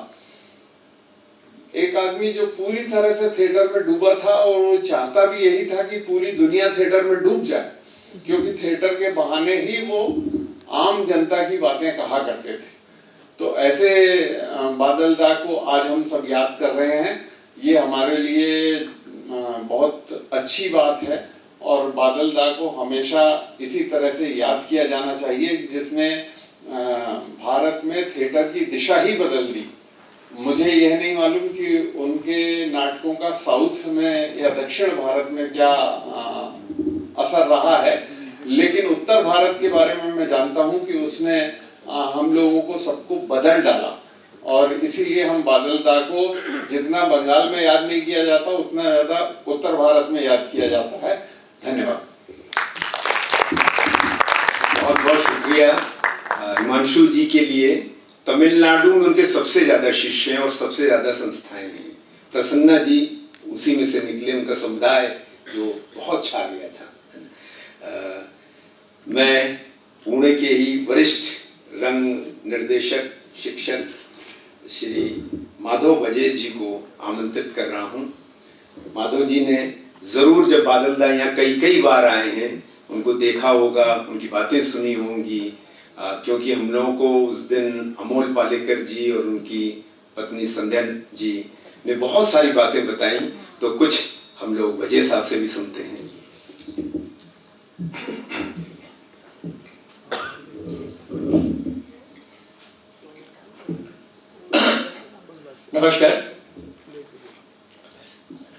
एक आदमी जो पूरी तरह से थिएटर में डूबा था और वो चाहता भी यही था कि पूरी दुनिया थिएटर में डूब जाए, क्योंकि थिएटर के बहाने ही वो आम जनता की बातें कहा करते थे। तो ऐसे बादल दा को आज हम सब याद कर रहे हैं, ये हमारे लिए बहुत अच्छी बात है। और बादल दा को हमेशा इसी तरह से याद किया जाना चाहिए जिसने भारत में थिएटर की दिशा ही बदल दी। मुझे यह नहीं मालूम कि उनके नाटकों का साउथ में या दक्षिण भारत में क्या असर रहा है, लेकिन उत्तर भारत के बारे में मैं जानता हूं कि उसने हम लोगों को सबको बदल डाला। और इसीलिए हम बादल दा को जितना बंगाल में याद नहीं किया जाता उतना ज्यादा उत्तर भारत में याद किया जाता है। धन्यवाद। बहुत बहुत शुक्रिया हिमांशु जी के लिए। तमिलनाडु में उनके सबसे ज्यादा शिष्य हैं और सबसे ज्यादा संस्थाएं हैं। प्रसन्ना जी उसी में से निकले, उनका समुदाय जो बहुत छा गया था। मैं पुणे के ही वरिष्ठ रंग निर्देशक शिक्षक श्री माधव बजेज जी को आमंत्रित कर रहा हूँ। माधव जी ने जरूर, जब बादल दा यहाँ कई बार आए हैं, उनको देखा होगा, उनकी बातें सुनी होंगी, क्योंकि हम लोगों को उस दिन अमोल पालेकर जी और उनकी पत्नी संध्या जी ने बहुत सारी बातें बताई। तो कुछ हम लोग बजे साहब से भी सुनते हैं। नमस्कार.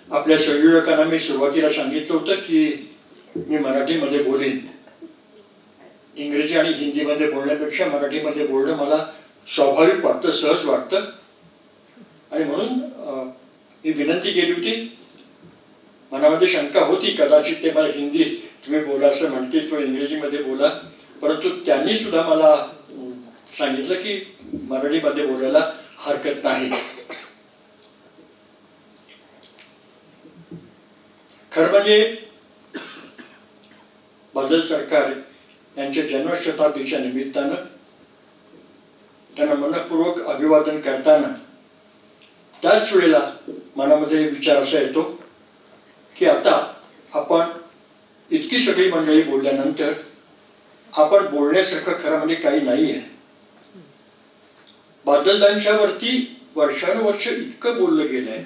आपल्या संयोजकांना मी सुरुवातीला सांगितलं होतं की मी मराठीमध्ये बोलेन. इंग्रजी आणि हिंदीमध्ये बोलण्यापेक्षा मराठीमध्ये बोलणं मला स्वाभाविक वाटतं, सहज वाटतं. आणि म्हणून मी विनंती केली होती. मनामध्ये शंका होती कदाचित ते मला हिंदी तुम्ही बोला असं म्हणतील किंवा इंग्रजीमध्ये बोला, परंतु त्यांनी सुद्धा मला सांगितलं की मराठीमध्ये बोलायला हरकत नाही. खरं म्हणजे बादल सरकार यांच्या जन्मशताब्दीच्या निमित्तानं त्यांना मनपूर्वक अभिवादन करताना त्याच वेळेला मनामध्ये विचार असा येतो की आता आपण इतकी सगळी मंडळी बोलल्यानंतर आपण बोलण्यासारखं खरं म्हणजे काही नाही आहे. बादलदांच्यावरती वर्षानुवर्ष इतकं बोललं गेलंय,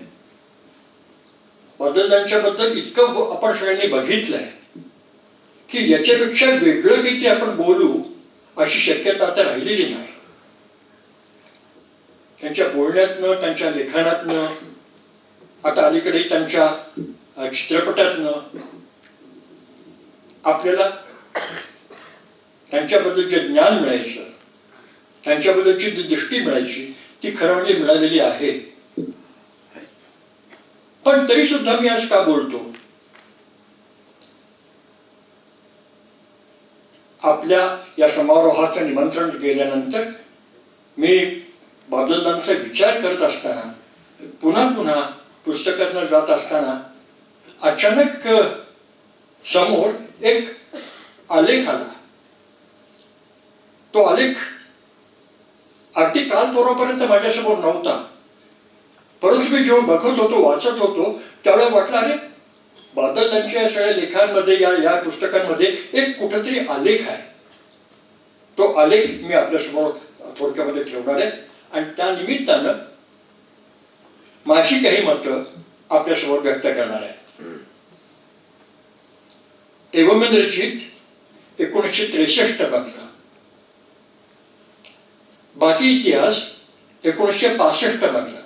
बादलदांच्याबद्दल इतकं आपण सगळ्यांनी बघितलंय की याच्यापेक्षा वेगळं काहीतरी आपण बोलू अशी शक्यता आता राहिलेली नाही. त्यांच्या बोलण्यातनं, त्यांच्या लेखनातनं, आता अलीकडे त्यांच्या चित्रपटातनं आपल्याला त्यांच्याबद्दलचे ज्ञान मिळायचं, त्यांच्याबद्दलची जी दृष्टी मिळायची ती खरं म्हणजे मिळालेली आहे. पण तरी सुद्धा मी आज का बोलतो? आपल्या या समारोहाचं निमंत्रण गेल्यानंतर मी बादलदांचा विचार करत असताना, पुन्हा पुस्तकातनं जात असताना अचानक समोर एक आलेख आला. तो आलेख अगदी काल परवापर्यंत माझ्यासमोर नव्हता, परंतु मी जेव्हा बघत होतो, वाचत होतो, त्यावेळेला वाटलं अरे बादलदांच्या सगळ्या लेखांमध्ये या पुस्तकांमध्ये एक कुठेतरी आलेख आहे. तो आलेख मी आपल्यासमोर थोडक्यामध्ये ठेवणार आहे आणि त्या निमित्तानं माझी काही मतं आपल्यासमोर व्यक्त करणार आहे. एवमेन रचित 1963 मधला, बाकी इतिहास 1965 मधला,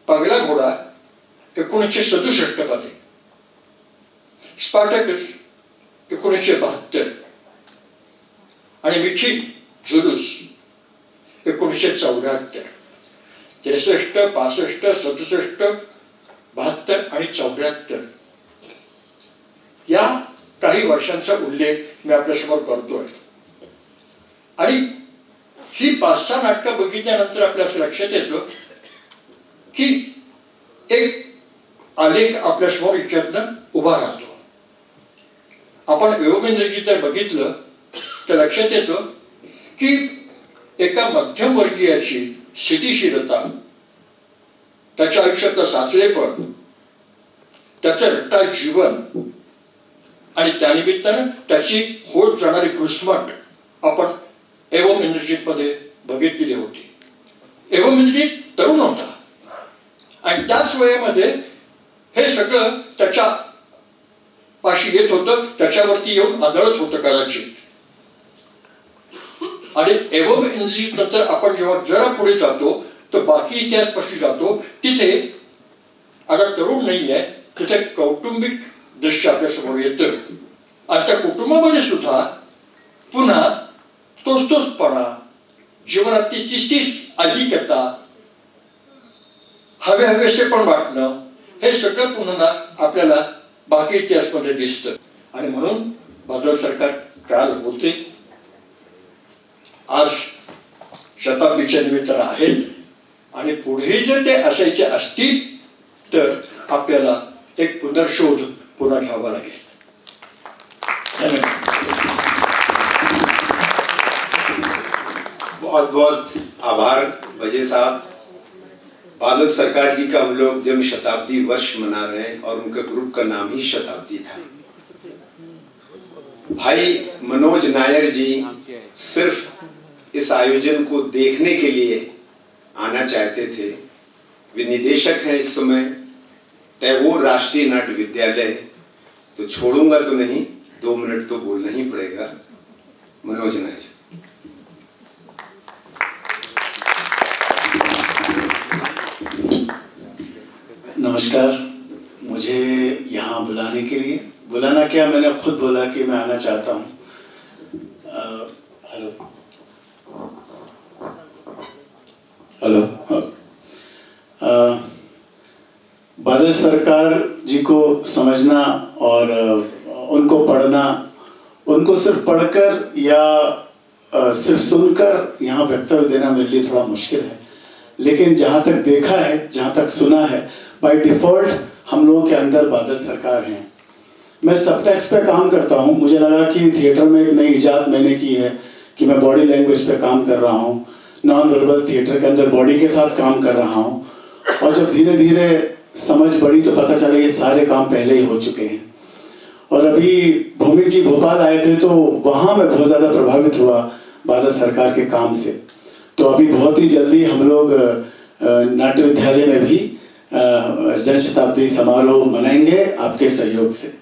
पगला घोडा 1967 मध्ये, स्पार्टकस 1972 आणि मिठी जुलूस 1974, 63, 65, 67, 72 आणि 74 या काही वर्षांचा उल्लेख मी आपल्यासमोर करतोय. आणि ही 5-6 नाटकं बघितल्यानंतर आपल्या असं लक्षात येतं की एक आलेख आपल्यासमोर याच्यातनं उभा राहतो. आपण एवमेंद्रजी जर बघितलं तर लक्षात येतं की एका मध्यमवर्गीयाची स्थितीशीलता, त्याच्या आयुष्यातलं साचलेपण, त्याचं रट्टाळ जीवन आणि त्यानिमित्तानं त्याची होत जाणारी घुसमट आपण एवम इंद्रजितमध्ये बघितलेली होती. एवम इंद्रजित तरुण होता आणि त्याच वयामध्ये हे सगळं त्याच्या पाशी येत होतं, त्याच्यावरती येऊन आदळत होतं कदाचित. आणि एवम इंद्रजित नंतर आपण जेव्हा जरा पुढे जातो तर बाकी इतिहासपाशी जातो, तिथे आता तरुण नाही आहे, तिथे कौटुंबिक दृश्य आपल्यासमोर येतं. आणि त्या कुटुंबामध्ये सुद्धा पुन्हा तोचपणा, जीवनातली तीच अधिकता, हवेसे पण वाटणं, हे सगळं पुन्हा आपल्याला बाकी इतिहासमध्ये दिसतं. आणि म्हणून बादल सरकार काल होते, आज शताब्दीच्या निमित्तानं आहेत आणि पुढे जर ते असायचे असतील तर आपल्याला एक पुनर्शोध पुन्हा घ्यावा लागेल. धन्यवाद. बहुत बहुत आभार वजह साहब. बादल सरकार जी का हम लोग जन्म शताब्दी वर्ष मना रहे हैं और उनके ग्रुप का नाम ही शताब्दी था. भाई मनोज नायर जी सिर्फ इस आयोजन को देखने के लिए आना चाहते थे. वे निदेशक हैं इस समय टैगोर राष्ट्रीय नाट्य विद्यालय, तो छोड़ूंगा तो नहीं, 2 मिनट तो बोलना ही पड़ेगा. मनोज नायर. नमस्कार. मुझे यहाँ बुलाने के लिए, बुलाना क्या, मैंने खुद बोला कि मैं आना चाहता हूँ. Hello hello. बादल सरकार जी को समझना और उनको पढ़ना, उनको सिर्फ पढ़कर या सिर्फ सुनकर यहाँ वक्तव्य देना मेरे लिए थोड़ा मुश्किल है. लेकिन जहाँ तक देखा है, जहाँ तक सुना है, बाय डिफ़ॉल्ट हम लोगों के अंदर बादल सरकार हैं. मैं सबटेक्स्ट पे काम करता हूँ. मुझे लगा कि थिएटर में एक नई इजाद मैंने की है कि मैं बॉडी लैंग्वेज पे काम कर रहा हूँ, नॉन वर्बल थिएटर के अंदर बॉडी के साथ काम कर रहा हूँ. और जब धीरे धीरे समझ बढ़ी तो पता चला ये सारे काम पहले ही हो चुके हैं. और अभी भौमिक जी भोपाल आए थे तो वहाँ मैं बहुत ज़्यादा प्रभावित हुआ बादल सरकार के काम से. तो अभी बहुत ही जल्दी हम लोग नाट्य विद्यालय में भी जन शताब्दी समारोह मनाएंगे आपके सहयोग से.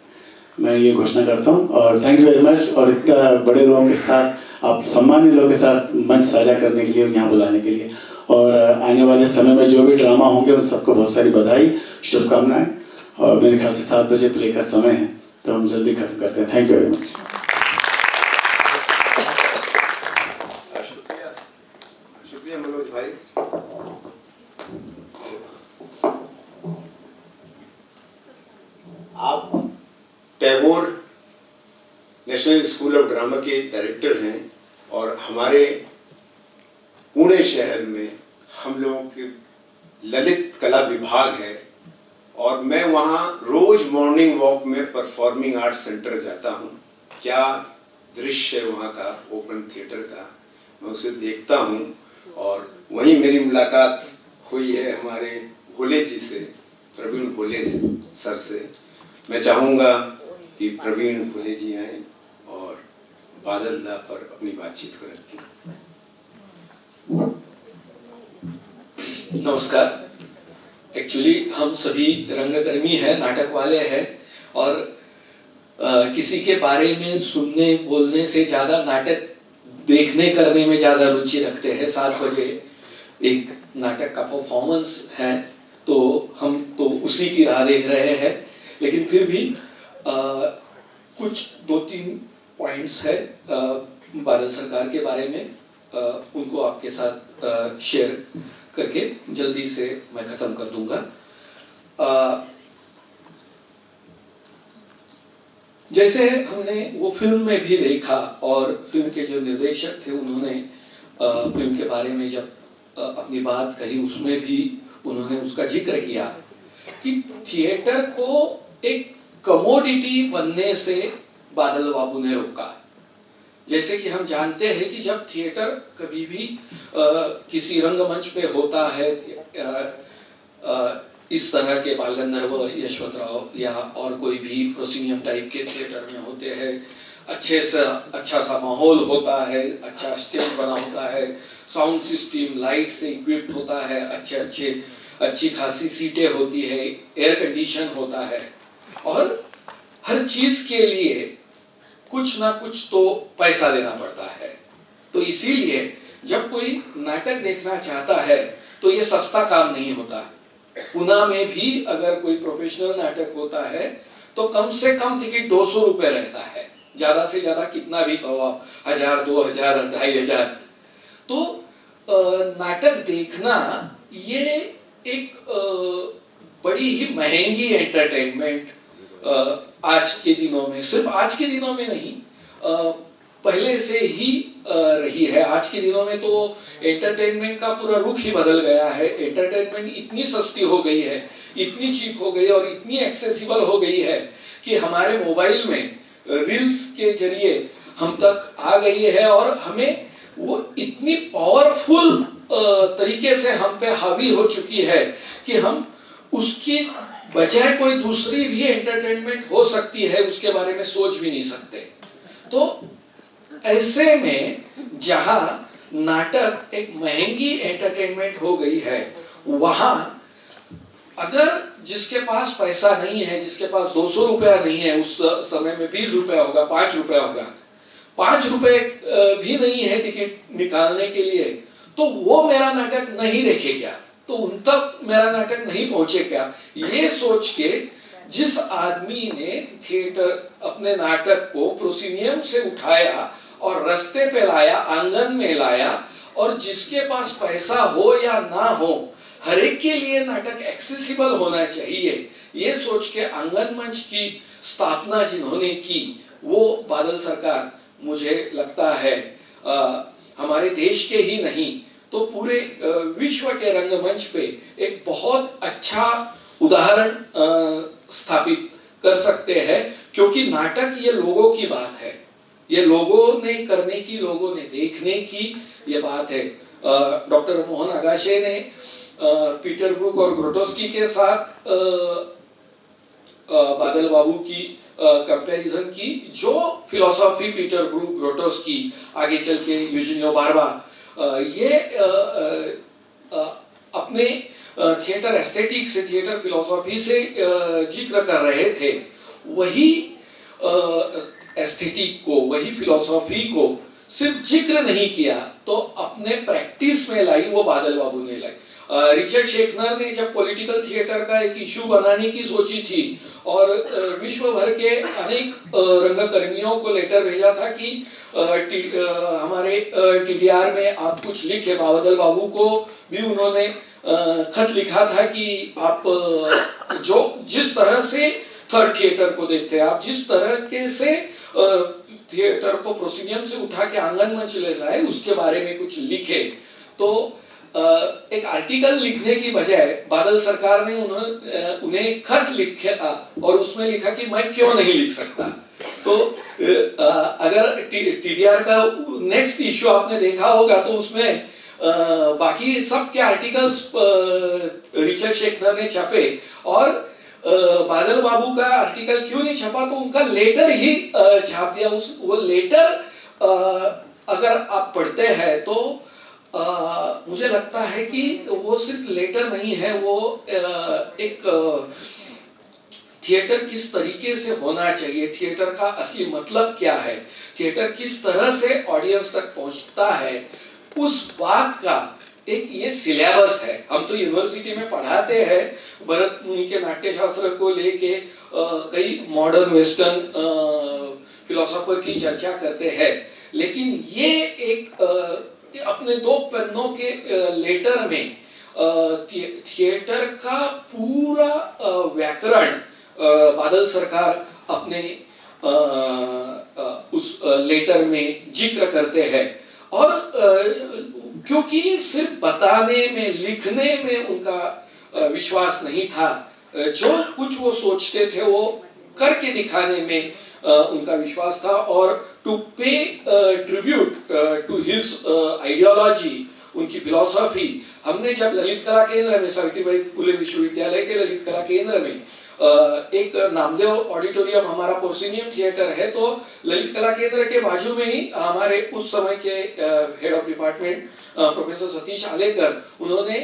मैं ये घोषणा करता हूँ और थैंक यू वेरी मच. और इतना बड़े लोगों के साथ, आप सम्मानित लोगों के साथ मंच साझा करने के लिए, यहाँ बुलाने के लिए, और आने वाले समय में जो भी ड्रामा होंगे उन सबको बहुत सारी बधाई, शुभकामनाएं. और मेरे ख्याल से 7 बजे प्ले का समय है तो हम जल्दी खत्म करते हैं. Thank you very much. शुक्रिया मनोज भाई. आप Tagore national school of drama के डायरेक्टर हैं और हमारे पुणे शहर में हम लोगों के ललित कला विभाग है और मैं वहाँ रोज मॉर्निंग वॉक में परफॉर्मिंग आर्ट सेंटर जाता हूँ. क्या दृश्य है वहाँ का ओपन थिएटर का, मैं उसे देखता हूँ. और वहीं मेरी मुलाकात हुई है हमारे भोले जी से, प्रवीण भोले सर से. मैं चाहूँगा कि प्रवीण भोले जी आए और बादल दा पर अपनी बातचीत को रखें. नमस्कार. एक्चुअली हम सभी रंगकर्मी हैं, नाटक वाले हैं और किसी के बारे में सुनने बोलने से ज़्यादा नाटक देखने करने में ज़्यादा रुचि रखते हैं. 7 बजे एक नाटक का परफॉर्मेंस है तो हम तो उसी की राह देख रहे हैं. लेकिन फिर भी कुछ 2-3 पॉइंट्स है बादल सरकार के बारे में उनको आपके साथ शेयर करके जल्दी से मैं ख़त्म कर दूंगा। जैसे हमने वो फिल्म में भी देखा और फिल्म के जो निर्देशक थे उन्होंने फिल्म के बारे में जब अपनी बात कही उसमें भी उन्होंने उसका जिक्र किया कि थिएटर को एक कमोडिटी बनने से बादल बाबू ने रोका। जैसे कि हम जानते हैं कि जब थिएटर कभी भी किसी रंगमंच पे होता है, इस तरह के बाल गंधर्व यशवंतराव या और कोई भी प्रोसिनियम टाइप के थिएटर में होते हैं, अच्छा सा माहौल होता है, अच्छा स्टेज बना होता है, साउंड सिस्टम लाइट से इक्विप्ड होता है, अच्छी खासी सीटें होती है, एयर कंडीशन होता है और हर चीज के लिए कुछ ना कुछ तो पैसा देना पड़ता है। तो इसीलिए जब कोई नाटक देखना चाहता है तो ये सस्ता काम नहीं होता। पुणे में भी अगर कोई प्रोफेशनल नाटक होता है तो कम से कम टिकट 200 रुपए रहता है, ज्यादा से ज्यादा कितना भी कहो आप, 1000, 2000, 2500। तो नाटक देखना ये एक बड़ी ही महंगी एंटरटेनमेंट आज के दिनों में, सिर्फ आज के दिनों में नहीं, पहले से ही रही है। आज के दिनों में तो एंटरटेनमेंट का पूरा रुख ही बदल गया है। एंटरटेनमेंट इतनी सस्ती हो गई है, इतनी चीप हो गई है और इतनी एक्सेसिबल हो गई है कि हमारे मोबाइल में रील्स के जरिए हम तक आ गई है और हमें वो इतनी पावरफुल तरीके से हम पे हावी हो चुकी है कि हम उसकी बजाय कोई दूसरी भी एंटरटेनमेंट हो सकती है उसके बारे में सोच भी नहीं सकते। तो ऐसे में जहां नाटक एक महंगी एंटरटेनमेंट हो गई है, वहां अगर जिसके पास पैसा नहीं है, जिसके पास 200 रुपया नहीं है, उस समय में 20 रुपया होगा, 5 रुपया होगा, 5 रुपए भी नहीं है टिकट निकालने के लिए, तो वो मेरा नाटक नहीं देखे क्या, तो उन तक मेरा नाटक नहीं पहुंचे क्या, ये सोच के जिस आदमी ने थिएटर अपने नाटक को प्रोसिनियम से उठाया और रास्ते पे लाया, आंगन में लाया, और जिसके पास पैसा हो या ना हो, हर एक के लिए नाटक एक्सेसिबल होना चाहिए, ये सोच के आंगन मंच की स्थापना जिन्होंने की, वो बादल सरकार मुझे लगता है हमारे देश के ही नहीं तो पूरे विश्व के रंगमंच पे एक बहुत अच्छा उदाहरण स्थापित कर सकते हैं, क्योंकि नाटक ये लोगों की बात है, ये लोगों ने करने की, लोगों ने देखने की ये बात है। डॉक्टर मोहन आगाशे ने पीटर ब्रूक और ग्रोटोस्की के साथ बादल बाबू की कंपैरिजन की, जो फिलॉसफी पीटर ब्रूक, ग्रोटोस्की, आगे चल के यूजीनियो बार्बा ये अपने थिएटर एस्थेटिक्स से, थिएटर फिलॉसफी से जिक्र कर रहे थे, वही एस्थेटिक को, वही फिलॉसफी को सिर्फ जिक्र नहीं किया तो अपने प्रैक्टिस में लाई, वो बादल बाबू ने लाई। रिचर्ड शेखनर ने जब पॉलिटिकल थिएटर का एक इशू बनाने की सोची थी और विश्व भर के अनेक रंगकर्मियों को लेटर भेजा था कि हमारे टीडीआर में आप कुछ लिखे, बादल बाबू को भी उन्होंने खत लिखा था कि आप जो जिस तरह से थर्ड थिएटर को देखते हैं, आप जिस तरह के से थिएटर को प्रोसिनियम से उठा के आंगन मंच ले लाए, उसके बारे में कुछ लिखे। तो एक आर्टिकल लिखने की बजाय बादल सरकार ने उन्हें खत लिखा और उसमें लिखा कि मैं क्यों नहीं लिख सकता। तो अगर टीडीआर का नेक्स्ट इश्यू आपने देखा होगा तो उसमें बाकी सब के आर्टिकल्स रिचर्ड शेखनर ने छापे और बादल बाबू का आर्टिकल क्यों नहीं छपा, तो उनका लेटर ही छाप दिया। वो लेटर अगर आप पढ़ते हैं तो मुझे लगता है कि वो सिर्फ लेटर नहीं है, वो एक थिएटर किस तरीके से होना चाहिए, थिएटर का असली मतलब क्या है, थिएटर किस तरह से ऑडियंस तक पहुंचता है, उस बात का एक ये सिलेबस है। हम तो यूनिवर्सिटी में पढ़ाते हैं भरत मुनि के नाट्यशास्त्र को लेके, कई मॉडर्न वेस्टर्न फिलोसोफर की चर्चा करते हैं, लेकिन ये एक अपने 2 पन्नों के लेटर में थिएटर का पूरा व्याकरण बादल सरकार अपने उस लेटर में जिक्र करते हैं। और क्योंकि सिर्फ बताने में, लिखने में उनका विश्वास नहीं था, जो कुछ वो सोचते थे वो करके दिखाने में उनका विश्वास था। और टू पे ट्रिब्यूट टू हिज आइडियोलॉजी, उनकी फिलॉसफी, हमने जब ललित कला केंद्र में, सावित्रीबाई फुले विश्वविद्यालय के ललित कला केंद्र में एक नामदेव ऑडिटोरियम हमारा पोर्सिनियम थिएटर है, तो ललित कला केंद्र के बाजू में ही हमारे उस समय के head of department professor Satish Alekar, उन्होंने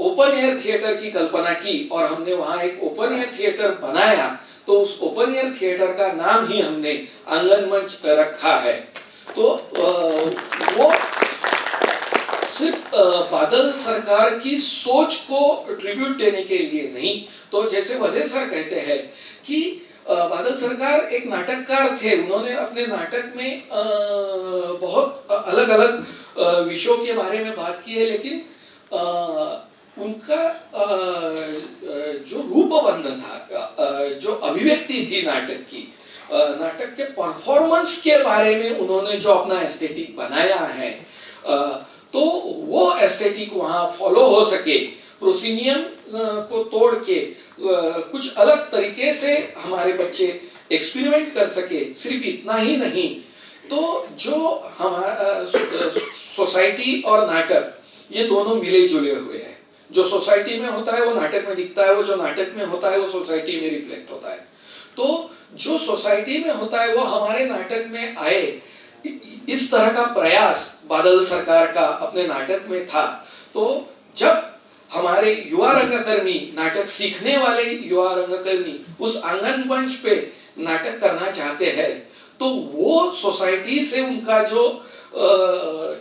ओपन एयर थिएटर की कल्पना की और हमने वहां एक ओपन एयर थिएटर बनाया। तो उस ओपन एयर थिएटर का नाम ही हमने आंगन मंच रखा है। तो वो सिर्फ बादल सरकार की सोच को ट्रिब्यूट देने के लिए नहीं, तो जैसे वजह सर कहते हैं कि बादल सरकार एक नाटककार थे। उन्होंने अपने नाटक में बहुत अलग अलग विषयों के बारे में बात की है, लेकिन उनका जो रूपबंध था, जो अभिव्यक्ति थी नाटक की, नाटक के परफॉर्मेंस के बारे में उन्होंने जो अपना एस्थेटिक बनाया है, तो वो एस्थेटिक वहाँ फॉलो हो सके, प्रोसिनियम को तोड़ के कुछ अलग तरीके से हमारे बच्चे एक्सपेरिमेंट कर सके, सिर्फ इतना ही नहीं, तो जो हमारा सोसाइटी और नाटक ये दोनों मिले जुले हुए हैं। जो सोसाइटी में होता है वो नाटक में दिखता है, वो जो नाटक में होता है वो सोसाइटी में रिफ्लेक्ट होता है। तो जो सोसाइटी में होता है वो हमारे नाटक में आए, इस तरह का प्रयास बादल सरकार का अपने नाटक में था। तो जब हमारे युवा रंगकर्मी, नाटक सीखने वाले युवा रंगकर्मी उस आंगन मंच पे नाटक करना चाहते हैं, तो वो सोसाइटी से उनका जो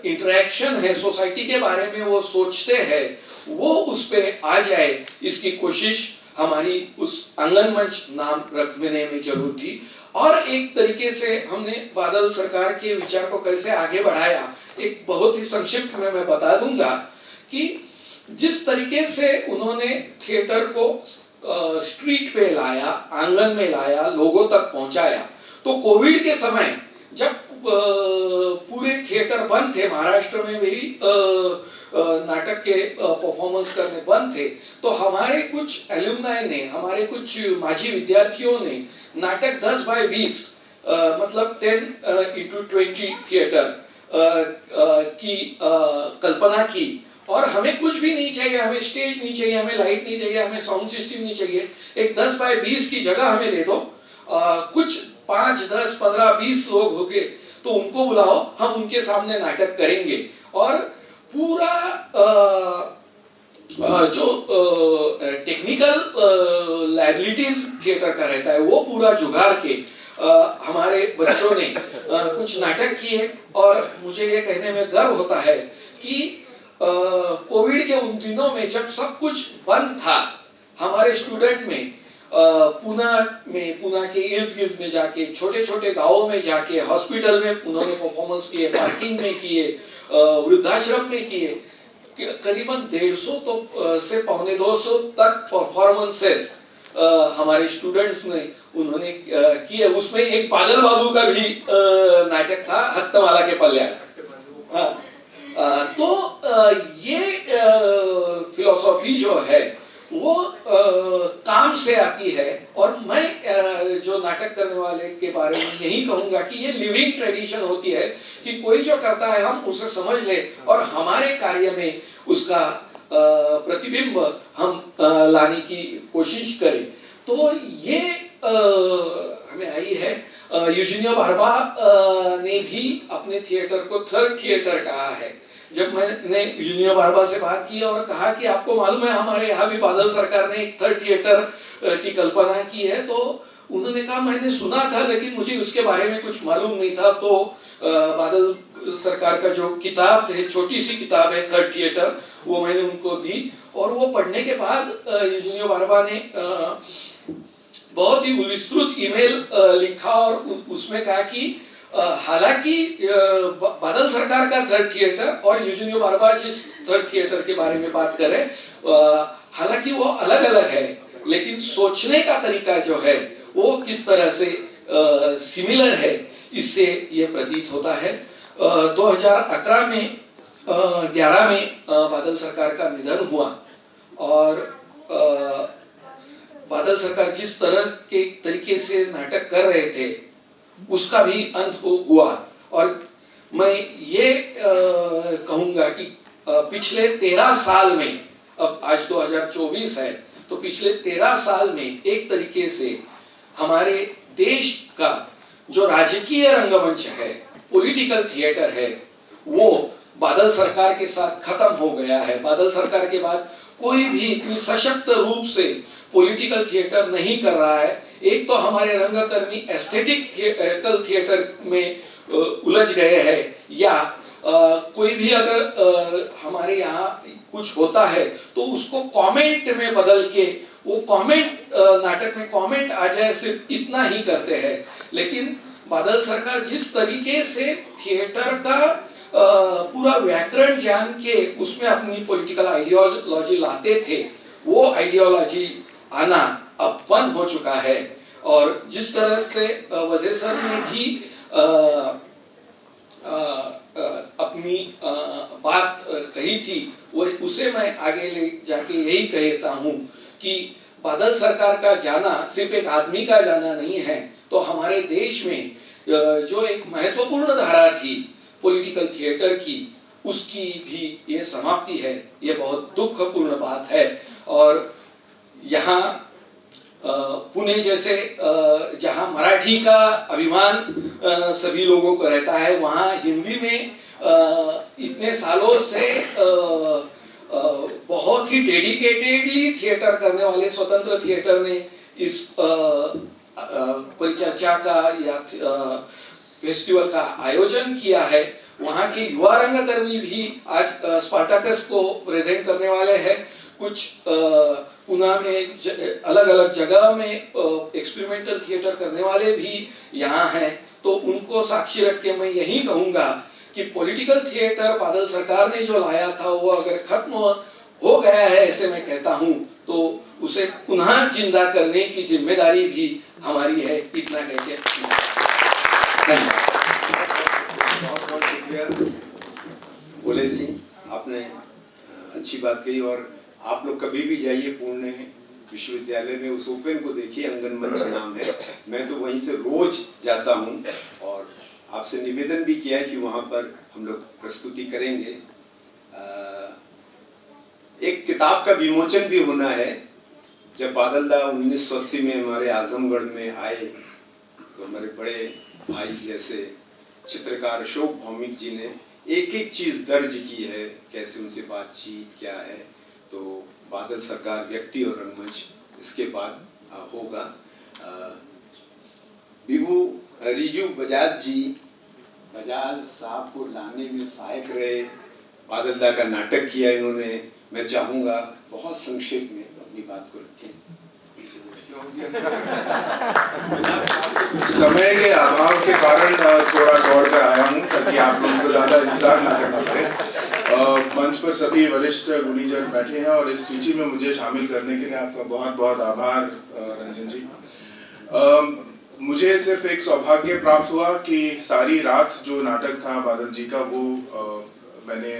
इंटरेक्शन है, सोसाइटी के बारे में वो सोचते हैं, वो उस पे आ जाए, इसकी कोशिश हमारी उस आंगन मंच नाम रखने में जरूर थी। और एक तरीके से हमने बादल सरकार के विचार को कैसे आगे बढ़ाया, एक बहुत ही संक्षिप्त में मैं बता दूंगा कि जिस तरीके से उन्होंने थिएटर को स्ट्रीट पे लाया, आंगन में लाया, लोगों तक पहुंचाया। तो कोविड के समय जब पूरे थिएटर बंद थे, महाराष्ट्र में भी नाटक के परफॉर्मेंस करने बंद थे, तो हमारे कुछ एलुमनाई ने, हमारे कुछ माजी विद्यार्थियों ने नाटक 10x20 मतलब 10x20 थिएटर की कल्पना की। और हमें कुछ भी नहीं चाहिए, हमें स्टेज नहीं चाहिए, हमें लाइट नहीं चाहिए, हमें साउंड सिस्टम नहीं चाहिए, एक 10x20 की जगह हमें दे दो, कुछ 5, 10, 15, 20 लोग होके, तो उनको बुलाओ, हम उनके सामने नाटक करेंगे। और पूरा जो टेक्निकल लायबिलिटीज थिएटर का रहता है वो पूरा जुगाड़ के हमारे बच्चों ने कुछ नाटक किए। और मुझे ये कहने में गर्व होता है कि कोविड के उन दिनों में जब सब कुछ बंद था, हमारे स्टूडेंट में पुणे के इर्द गिर्द में जाके, छोटे छोटे गांवों में जाके, हॉस्पिटल में उन्होंने परफॉर्मेंस किए, पार्किंग में किए, वृद्धाश्रम में किए, करीबन 150 से 250 तक परफॉर्मेंसेस हमारे स्टूडेंट्स ने उन्होंने किए। उसमें एक पागल बाबू का भी नाटक था, हत्तमाला के पल्ल्या। तो ये फिलॉसफी जो है वो काम से आती है। और मैं जो नाटक करने वाले के बारे में यही कहूंगा कि ये लिविंग ट्रेडिशन होती है कि कोई जो करता है हम उसे समझ ले और हमारे कार्य में उसका प्रतिबिंब हम लाने की कोशिश करें। तो ये हमें आई है। यूजीनियो बार्बा ने भी अपने थिएटर को थर्ड थिएटर कहा है। जब मैंने यूजीनियो बार्बा से बात की और कहा कि आपको मालूम है हमारे यहाँ भी बादल सरकार ने एक थर्ड थिएटर की कल्पना की है, तो उन्होंने कहा मैंने सुना था लेकिन मुझे उसके बारे में कुछ मालूम नहीं था। तो बादल सरकार का जो किताब है, छोटी सी किताब है थर्ड थिएटर, वो मैंने उनको दी। और वो पढ़ने के बाद यूजीनियो बार्बा ने बहुत ही विस्तृत ईमेल लिखा और उसमें कहा कि हालांकि बादल सरकार का थर्ड थिएटर और यूजिनियो बारबा जिस थर्ड थिएटर के बारे में बात करें, हालांकि वो अलग अलग है, लेकिन सोचने का तरीका जो है वो किस तरह से सिमिलर है, इससे ये प्रतीत होता है। 2011 में 11 में बादल सरकार का निधन हुआ और बादल सरकार जिस तरह के तरीके से नाटक कर रहे थे उसका भी अंत हुआ। और मैं ये कहूँगा कि पिछले 13 साल में, अब आज 2024 है, तो पिछले 13 साल में एक तरीके से हमारे देश का जो राजकीय रंगमंच है, पॉलिटिकल थिएटर है, वो बादल सरकार के साथ खत्म हो गया है। बादल सरकार के बाद कोई भी इतनी सशक्त रूप से पॉलिटिकल थिएटर नहीं कर रहा है। एक तो हमारे रंगकर्मी एस्थेटिक थिएटर में उलझ गए हैं, या कोई भी अगर हमारे यहाँ कुछ होता है तो उसको कमेंट में बदल के, वो कमेंट नाटक में कमेंट आ जाए, सिर्फ इतना ही करते हैं। लेकिन बादल सरकार जिस तरीके से थिएटर का पूरा व्याकरण जान के उसमें अपनी पॉलिटिकल आइडियोलॉजी लाते थे, वो आइडियोलॉजी आना अब बंद हो चुका है। और जिस तरह से वज़े सर ने भी अपनी बात कही थी, वो उसे मैं आगे ले जाके यही कहता हूँ कि बादल सरकार का जाना सिर्फ एक आदमी का जाना नहीं है, तो हमारे देश में जो एक महत्वपूर्ण धारा थी पॉलिटिकल थिएटर की, उसकी भी ये समाप्ति है। ये बहुत दुखपूर्ण बात है। और यहाँ पुणे जैसे जहाँ मराठी का अभिमान सभी लोगों को रहता है, वहाँ हिंदी में इतने सालों से बहुत ही डेडिकेटेडली थिएटर करने वाले स्वतंत्र थिएटर ने इस परिचर्चा का या फेस्टिवल का आयोजन किया है। वहाँ के युवा रंगकर्मी भी आज स्पार्टाकस को प्रेजेंट करने वाले हैं। कुछ पुणे में अलग अलग जगह में एक्सपेरिमेंटल थिएटर करने वाले भी यहाँ हैं। तो उनको साक्षी रख के मैं यही कहूँगा कि पॉलिटिकल थिएटर बादल सरकार ने जो लाया था वो अगर खत्म हो गया है, ऐसे मैं कहता हूँ, तो उसे पुनः जिंदा करने की जिम्मेदारी भी हमारी है। इतना कहते बहुत बहुत शुक्रिया भोले जी, आपने अच्छी बात कही। और आप लोग कभी भी जाइए पुणे विश्वविद्यालय में, उस ओपन को देखिए, अंगनमंच नाम है। मैं तो वहीं से रोज जाता हूँ और आपसे निवेदन भी किया है कि वहाँ पर हम लोग प्रस्तुति करेंगे। एक किताब का विमोचन भी होना है। जब बादल दा 1980 में हमारे आजमगढ़ में आए तो हमारे बड़े भाई जैसे चित्रकार अशोक भौमिक जी ने एक एक चीज़ दर्ज की है, कैसे उनसे बातचीत क्या है। तो बादल सरकार व्यक्ति और रंगमंच इसके बाद होगा। विभू रिजू बजाज जी, बजाज साहब को लाने में सहायक रहे। बादल दा का नाटक किया इन्होंने। मैं चाहूँगा बहुत संक्षेप में अपनी बात को रखें। समय के अभाव के कारण थोड़ा दौड़ कर आया हूँ ताकि आप लोगों को ज़्यादा इंतजार ना करना पड़े। मंच पर सभी वरिष्ठ गुणीजन बैठे हैं और इस सूची में मुझे शामिल करने के लिए आपका बहुत बहुत आभार रंजन जी। मुझे सिर्फ एक सौभाग्य प्राप्त हुआ कि सारी रात जो नाटक था बादल जी का, वो मैंने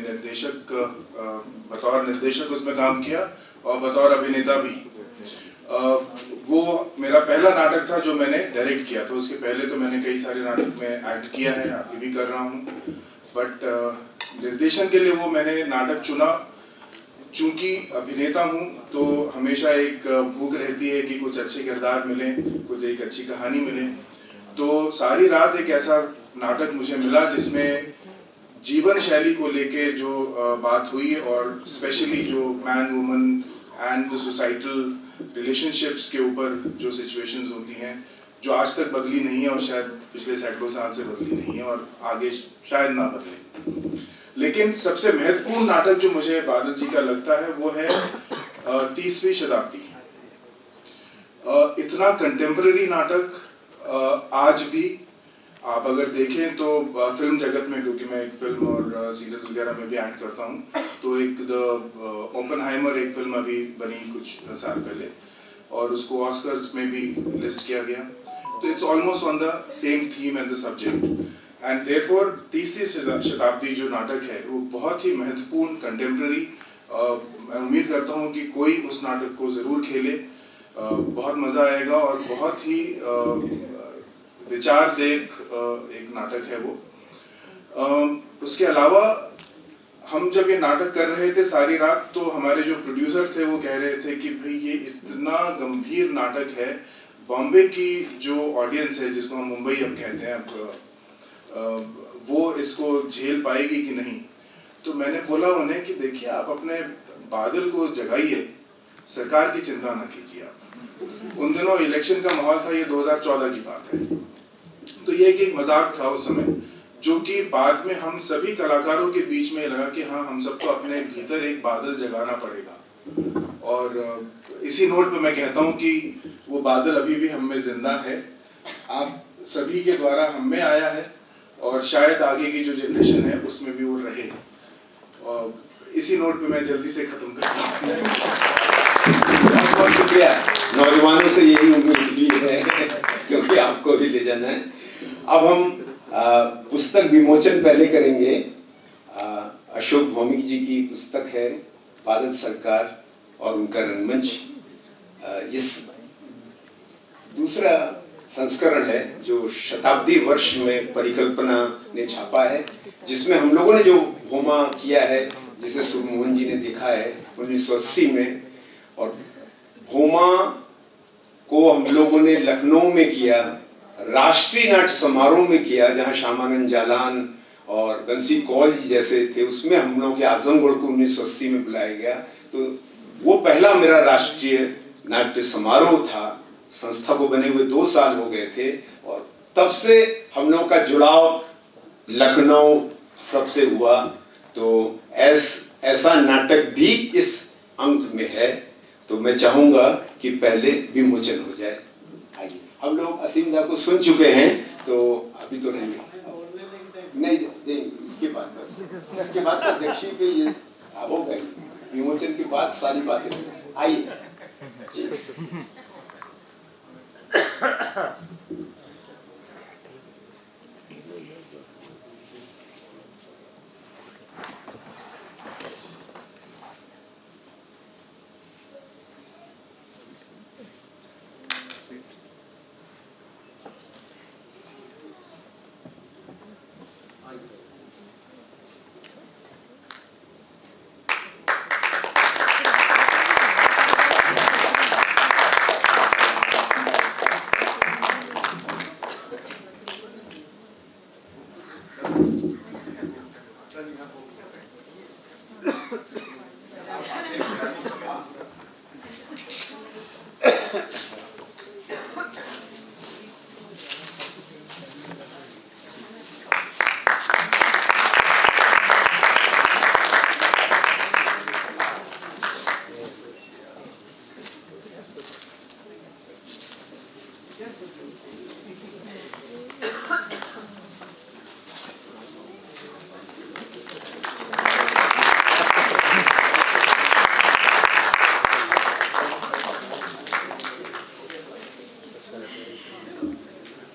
बतौर निर्देशक उसमें काम किया और बतौर अभिनेता भी। वो मेरा पहला नाटक था जो मैंने डायरेक्ट किया था। उसके पहले तो मैंने कई सारे नाटक में एक्ट किया है, अभी भी कर रहा हूँ, बट निर्देशन के लिए वो मैंने नाटक चुना। चूंकि अभिनेता हूँ तो हमेशा एक भूख रहती है कि कुछ अच्छे किरदार मिले, कुछ एक अच्छी कहानी मिले। तो सारी रात एक ऐसा नाटक मुझे मिला जिसमें जीवन शैली को लेके जो बात हुई और स्पेशली जो man woman and the societal relationships के ऊपर जो सिचुएशंस होती हैं, जो आज तक बदली नहीं है और शायद पिछले सैकड़ों साल से बदली नहीं है और आगे शायद ना बदले। लेकिन सबसे महत्वपूर्ण नाटक जो मुझे बादल जी का लगता है वो है 30वीं शताब्दी। इतना कंटेम्पररी नाटक आज भी आप अगर देखें तो फिल्म जगत में, क्योंकि मैं एक फिल्म और सीरियल्स वगैरह में भी एक्ट करता हूँ, तो एक द ओपनहाइमर एक फिल्म अभी बनी कुछ साल पहले और उसको ऑस्कर्स में भी लिस्ट किया गया। तो it's almost on the same theme and the subject and therefore तीसरी शताब्दी जो नाटक है वो बहुत ही महत्वपूर्ण कंटेम्प्रेरी, मैं उम्मीद करता हूँ कि कोई उस नाटक को ज़रूर खेले, बहुत मज़ा आएगा और बहुत ही विचार देख एक नाटक है वो। उसके अलावा हम जब ये नाटक कर रहे थे सारी रात, तो हमारे जो प्रोड्यूसर थे वो कह रहे थे कि भाई ये इतना गंभीर नाटक है, बॉम्बे की जो ऑडियंस है, जिसको हम मुंबई अब कहते हैं, अब वो इसको झेल पाएगी कि नहीं। तो मैंने बोला उन्हें कि देखिए आप अपने बादल को जगाइए, सरकार की चिंता ना कीजिए आप। उन दिनों इलेक्शन का माहौल था, ये 2014 की बात है, तो ये एक मजाक था उस समय, जो कि बाद में हम सभी कलाकारों के बीच में लगा कि हाँ, हम सबको अपने भीतर एक बादल जगाना पड़ेगा। और इसी नोट पे मैं कहता हूँ कि वो बादल अभी भी हम में जिंदा है, आप सभी के द्वारा हम में आया है और शायद आगे की जो जनरेशन है उसमें भी वो रहे। और इसी नोट पे मैं जल्दी से खत्म करता हूँ। बहुत बहुत शुक्रिया। नौजवानों से यही उम्मीद भी है क्योंकि आपको भी ले जाना है। अब हम पुस्तक विमोचन पहले करेंगे। अशोक भौमिक जी की पुस्तक है बादल सरकार और उनका रंगमंच। इस दूसरा संस्करण है जो शताब्दी वर्ष में परिकल्पना ने छापा है, जिसमें हम लोगों ने जो भोमा किया है, जिसे सुरमोहन जी ने देखा है 1980 में, और भोमा को हम लोगों ने लखनऊ में किया, राष्ट्रीय नाट्य समारोह में किया, जहां श्यामानंद जालान और बंसी कौल जी जैसे थे, उसमें हम लोगों के आजमगढ़ को 1980 में बुलाया गया। तो वो पहला मेरा राष्ट्रीय नाट्य समारोह था। संस्था को बने हुए 2 साल हो गए थे और तब से हम लोगों का जुड़ाव लखनऊ सबसे हुआ। तो ऐसा नाटक भी इस अंक में है, तो मैं चाहूंगा कि पहले विमोचन हो जाए। आइए, हम लोग असीम दा को सुन चुके हैं, तो अभी तो रहेंगे नहीं देंगे, इसके बाद बस, इसके बाद तो अध्यक्षी पे ये हो गई, विमोचन के बाद सारी बातें। आइए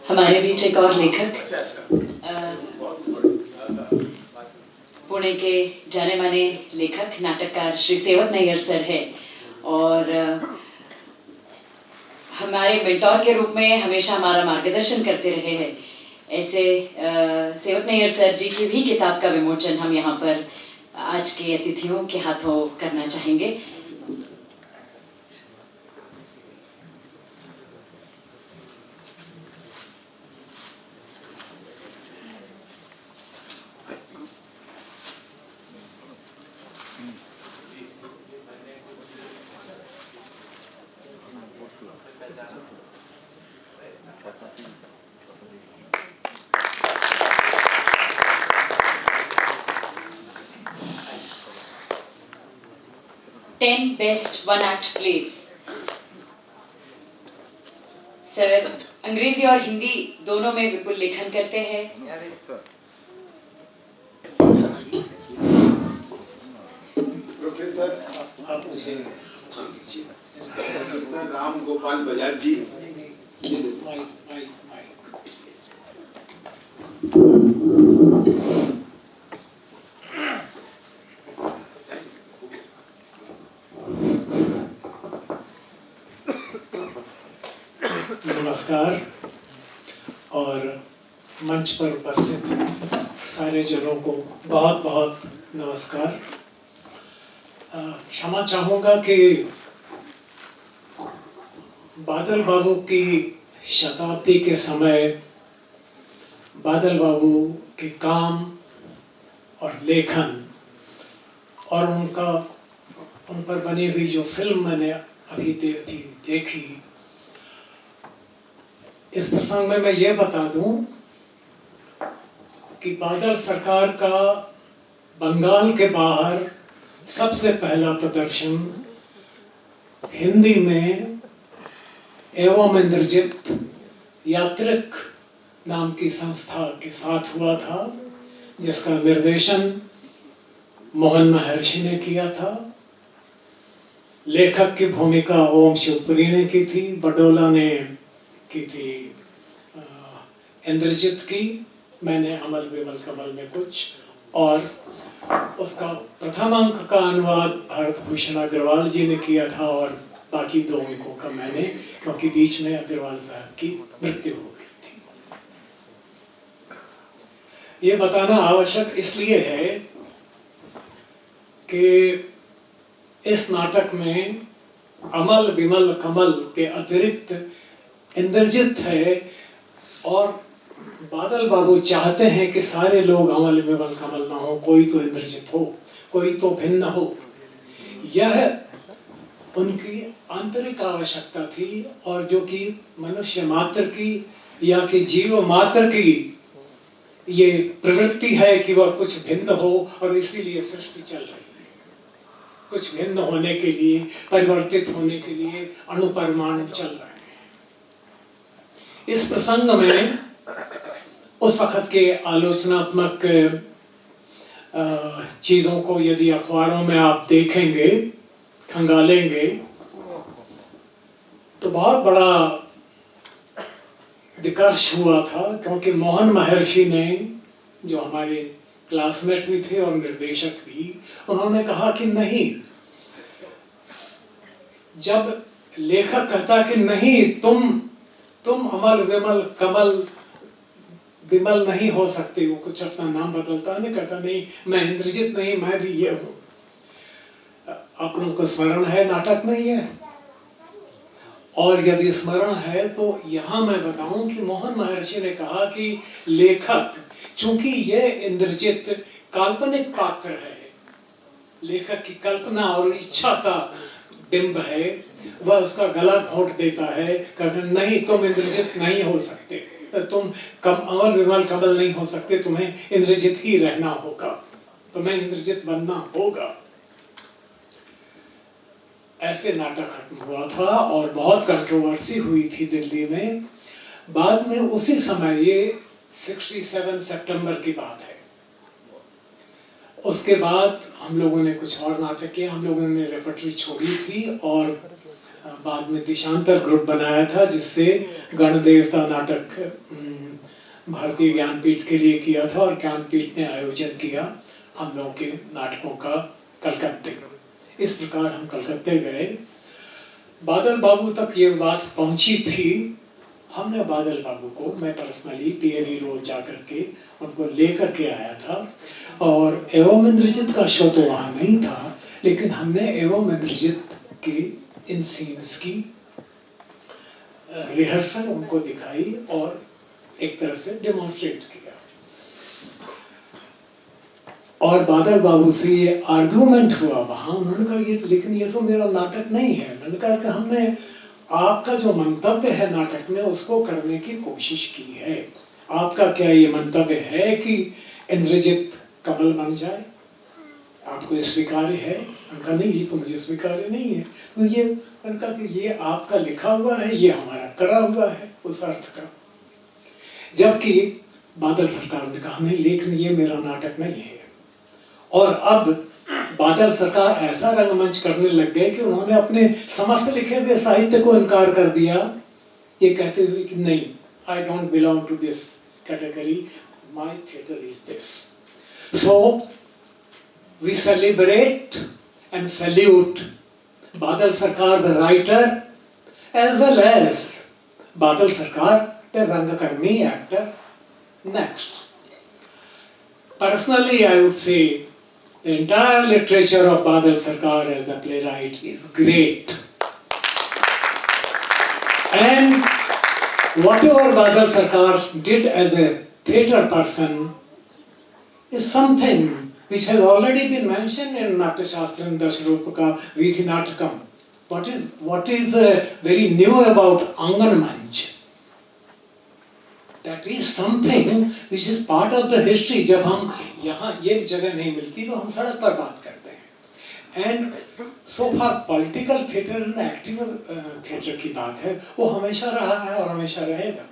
हमारे बीच एक और लेखक, पुणे के जाने माने लेखक नाटककार श्री सेवक नैयर सर है, और हमारे मेंटोर के रूप में हमेशा हमारा मार्गदर्शन करते रहे हैं। ऐसे सेवक नैयर सर जी की भी किताब का विमोचन हम यहाँ पर आज के अतिथियों के हाथों करना चाहेंगे। Ten best one-act plays. Sir अंग्रेजी और हिंदी दोनों में विपुल लेखन करते हैं। प्रोफेसर आप मुझे प्रोफेसर राम गोपाल बजाज जी, नमस्कार और मंच पर उपस्थित सारे जनों को बहुत बहुत नमस्कार। क्षमा चाहूँगा कि बादल बाबू की शताब्दी के समय बादल बाबू के काम और लेखन और उन पर बनी हुई जो फिल्म मैंने अभी देखी, इस प्रसंग में मैं ये बता दूं कि बादल सरकार का बंगाल के बाहर सबसे पहला प्रदर्शन हिंदी में एवं इंद्रजित यात्रिक नाम की संस्था के साथ हुआ था, जिसका निर्देशन मोहन महर्षि ने किया था। लेखक की भूमिका ओम शिवपुरी ने की थी, बडोला ने की थी इंद्रजित की, मैंने अमल विमल कमल में कुछ, और उसका प्रथम अंक का अनुवाद भारत भूषण अग्रवाल जी ने किया था और बाकी 2 अंकों का मैंने, क्योंकि बीच में अग्रवाल साहब की मृत्यु हो गई थी। ये बताना आवश्यक इसलिए है कि इस नाटक में अमल विमल कमल के अतिरिक्त इंद्रजित है और बादल बाबू चाहते हैं कि सारे लोग अमल विमल कमल ना हो, कोई तो इंद्रजित हो, कोई तो भिन्न हो। यह उनकी आंतरिक आवश्यकता थी और जो कि मनुष्य मात्र की या कि जीव मात्र की ये प्रवृत्ति है कि वह कुछ भिन्न हो, और इसीलिए सृष्टि चल रही है। कुछ भिन्न होने के लिए, परिवर्तित होने के लिए अणु परमाणु चल रहे हैं। इस प्रसंग में उस वक्त के आलोचनात्मक चीजों को यदि अखबारों में आप देखेंगे, खंगालेंगे, तो बहुत बड़ा विकर्ष हुआ था, क्योंकि मोहन महर्षि ने, जो हमारे क्लासमेट भी थे और निर्देशक भी, उन्होंने कहा कि नहीं, जब लेखक कहता कि नहीं तुम अमल विमल कमल विमल नहीं हो सकते, वो कुछ अपना नाम बदलता नहीं, कहता नहीं मैं इंद्रजित नहीं, मैं भी ये हूँ। आप लोगों को स्मरण है नाटक में ये, और यदि स्मरण है तो यहाँ मैं बताऊं कि मोहन महर्षि ने कहा कि लेखक, चूंकि ये इंद्रजित काल्पनिक पात्र है, लेखक की कल्पना और इच्छा का बिंब है, वह उसका गला घोंट देता है, कहते नहीं तुम इंद्रजित नहीं हो सकते, तुम अमल विमल कमल नहीं हो सकते, तुम्हें इंद्रजित ही रहना होगा, तुम्हें इंद्रजित बनना होगा। ऐसे नाटक खत्म हुआ था और बहुत कंट्रोवर्सी हुई थी दिल्ली में। बाद में उसी समय, ये 67 सितंबर की बात है, उसके बाद हम लोगों ने कुछ और नाटक किए, हम लोगों ने रेपर्टरी छोड़ी थी और बाद में दिशांतर ग्रुप बनाया था, जिससे गणदेवता नाटक भारतीय ज्ञानपीठ के लिए किया था और ज्ञानपीठ ने आयोजन किया हम लोगों के नाटकों का कलकत्ते। इस प्रकार हम कलकत्ते गए। बादल बाबू तक ये बात पहुंची थी। हमने बादल बाबू को, मैं पर्सनली पियरी रोड जाकर के उनको लेकर के आया था, और एवं इंद्रजित का शो तो वहाँ नहीं था, लेकिन हमने एवं इंद्रजित के इन सीन्स की रिहर्सल उनको दिखाई और एक तरह से डेमोन्स्ट्रेट किया। और बादल बाबू से ये आर्गुमेंट हुआ वहाँ, उन्होंने कहा ये लेकिन ये तो मेरा नाटक नहीं है। मैंने कहा कि हमने आपका जो मंतव्य है नाटक में उसको करने की कोशिश की है। आपका क्या ये मंतव्य है कि इंद्रजित कमल बन जाए? आपको ये स्वीकार्य है? उनका नहीं, ये तो मुझे स्वीकार्य नहीं है। तो ये उनका कि ये आपका लिखा हुआ है, ये हमारा करा हुआ है। उस अर्थ का। जबकि बादल सरकार ने कहा नहीं, लेकिन ये मेरा नाटक नहीं है। और अब बादल सरकार ऐसा रंगमंच करने लग गए कि उन्होंने अपने समस्त लिखे हुए साहित्य को इनकार कर दिया, ये कहते हुए कि नहीं, I don't belong to this category, my theatre is this. So we celebrate and salute Badal Sarkar the writer as well as Badal Sarkar the Rangakarmi actor. Next, personally I would say the entire literature of Badal Sarkar as the playwright is great, and whatever Badal Sarkar did as a theatre person is something which has already been mentioned in Natya Shastra and Dashrupaka Vidhi Natakam. What is very new about Angan Manch? That is something which is part of the history. जब हम यहाँ ये जगह नहीं मिलती तो हम सड़क पर बात करते हैं। And so far political theatre and active theatre की बात है, वो हमेशा रहा है और हमेशा रहेगा।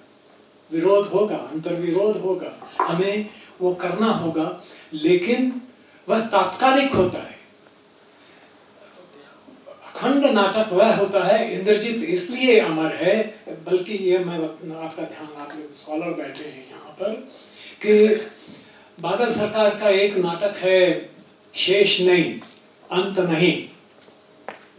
विरोध होगा, अंतर्विरोध होगा, हमें वो करना होगा, लेकिन वह तात्कालिक होता है। अखंड नाटक वह होता है, इंद्रजीत इसलिए अमर है, बल्कि ये मैं आपका ध्यान, आप लोग स्कॉलर बैठे हैं यहाँ पर, कि बादल सरकार का एक नाटक है शेष नहीं, अंत नहीं,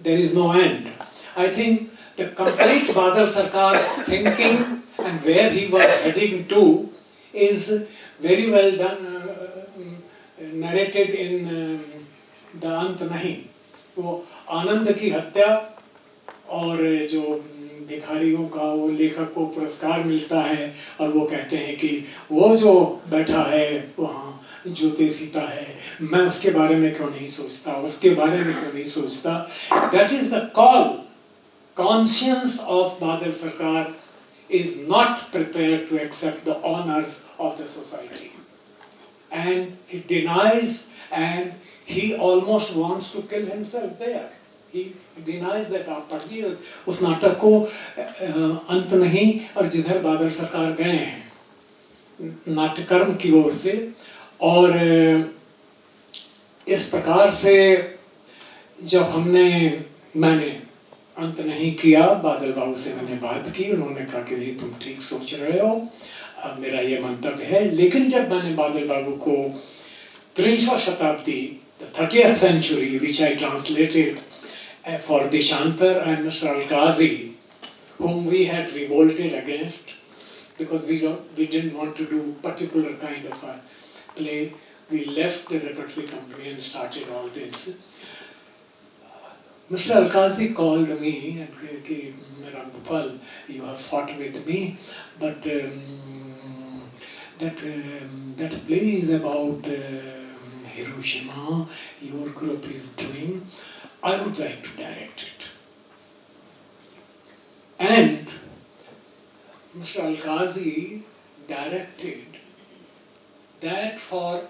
there is no end. I think the complete Badal Sarkar's thinking and where he was heading to is very well done, narrated in the Ant Nahi. वो आनंद की हत्या और जो भिखारियों का वो लेखक को पुरस्कार मिलता है और वो कहते हैं कि वो जो बैठा है वहाँ जूते सीता है, मैं उसके बारे में क्यों नहीं सोचता, उसके बारे में क्यों नहीं सोचता। That is the call. Conscience of Badal Sarkar is not prepared to accept the honors of the society, and he denies, and he almost wants to kill himself there. He denies that. आप पढ़िए उस नाटक को, अंत नहीं, और जिधर बादल सरकार गए हैं नाट्यकर्म की ओर से, और इस प्रकार से जब मैंने अंत नहीं किया, बादल बाबू से मैंने बात की, उन्होंने कहा कि नहीं तुम ठीक सोच रहे हो, अब मेरा ये मंतव्य है। लेकिन जब मैंने बादल बाबू को 30वीं शताब्दी, the 30th century, which I translated for Deshantar and Mr. Al-Qazi, whom we had revolted against because we didn't want to do particular kind of a play. We left the repertory company and started all this. Mr. Al-Qazi called me and said, Gopal, you have fought with me, but that play is about Hiroshima, your group is doing, I would like to direct it. And Mr. Al-Qazi directed that for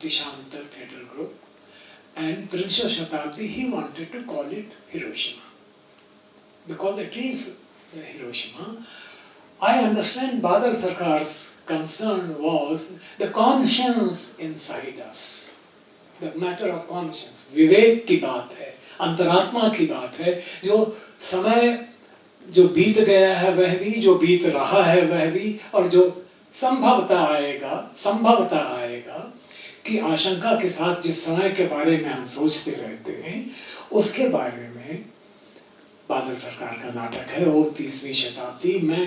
Deshantar Theatre Group, and Trinsha Shatabdi, he wanted to call it Hiroshima. Because it is Hiroshima. I understand Badal Sarkar's concern was the conscience inside us. The matter of conscience. विवेक की बात है, अंतरात्मा की बात है, जो समय जो बीत गया है वह भी, जो बीत रहा है वह भी, और जो संभवतः आएगा कि आशंका के साथ जिस समय के बारे में हम सोचते रहते हैं उसके बारे में बादल सरकार का नाटक है। वो 30वीं शताब्दी, मैं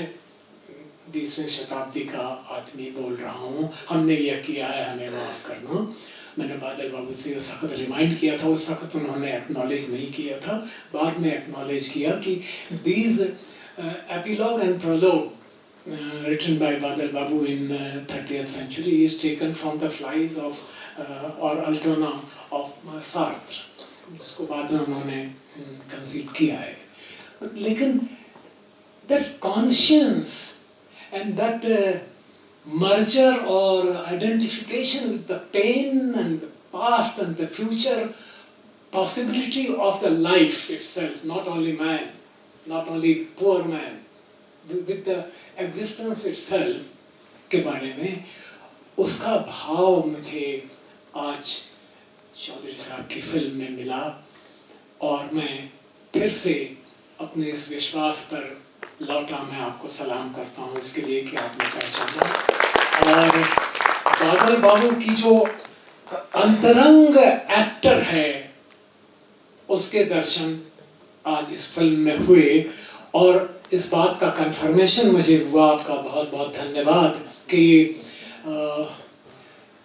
20वीं शताब्दी का आदमी बोल रहा हूँ, हमने यह किया है, हमें माफ़ करना। मैंने बादल बाबू से उस वक्त रिमाइंड किया था, उस वक्त उन्होंने एक्नॉलेज नहीं किया था, बाद में एक्नॉलेज किया कि these epilogue and prologue written by Badal Babu in 30th century is taken from the Flies of or Altona of Sartre, जिसको बाद में उन्होंने कंसीड किया है। लेकिन that conscience and that merger or identification with the pain and the past and the future possibility of the life itself, not only man, not only poor man, with the existence itself के बारे में, उसका भाव मुझे आज चौधरी साहब की film में मिला और मैं फिर से अपने इस विश्वास पर लौटा। मैं आपको सलाम करता हूँ इसके लिए कि आपने पहचाना। और बादल बाबू की जो अंतरंग एक्टर है उसके दर्शन आज इस फिल्म में हुए और इस बात का कंफर्मेशन मुझे हुआ। आपका बहुत बहुत धन्यवाद कि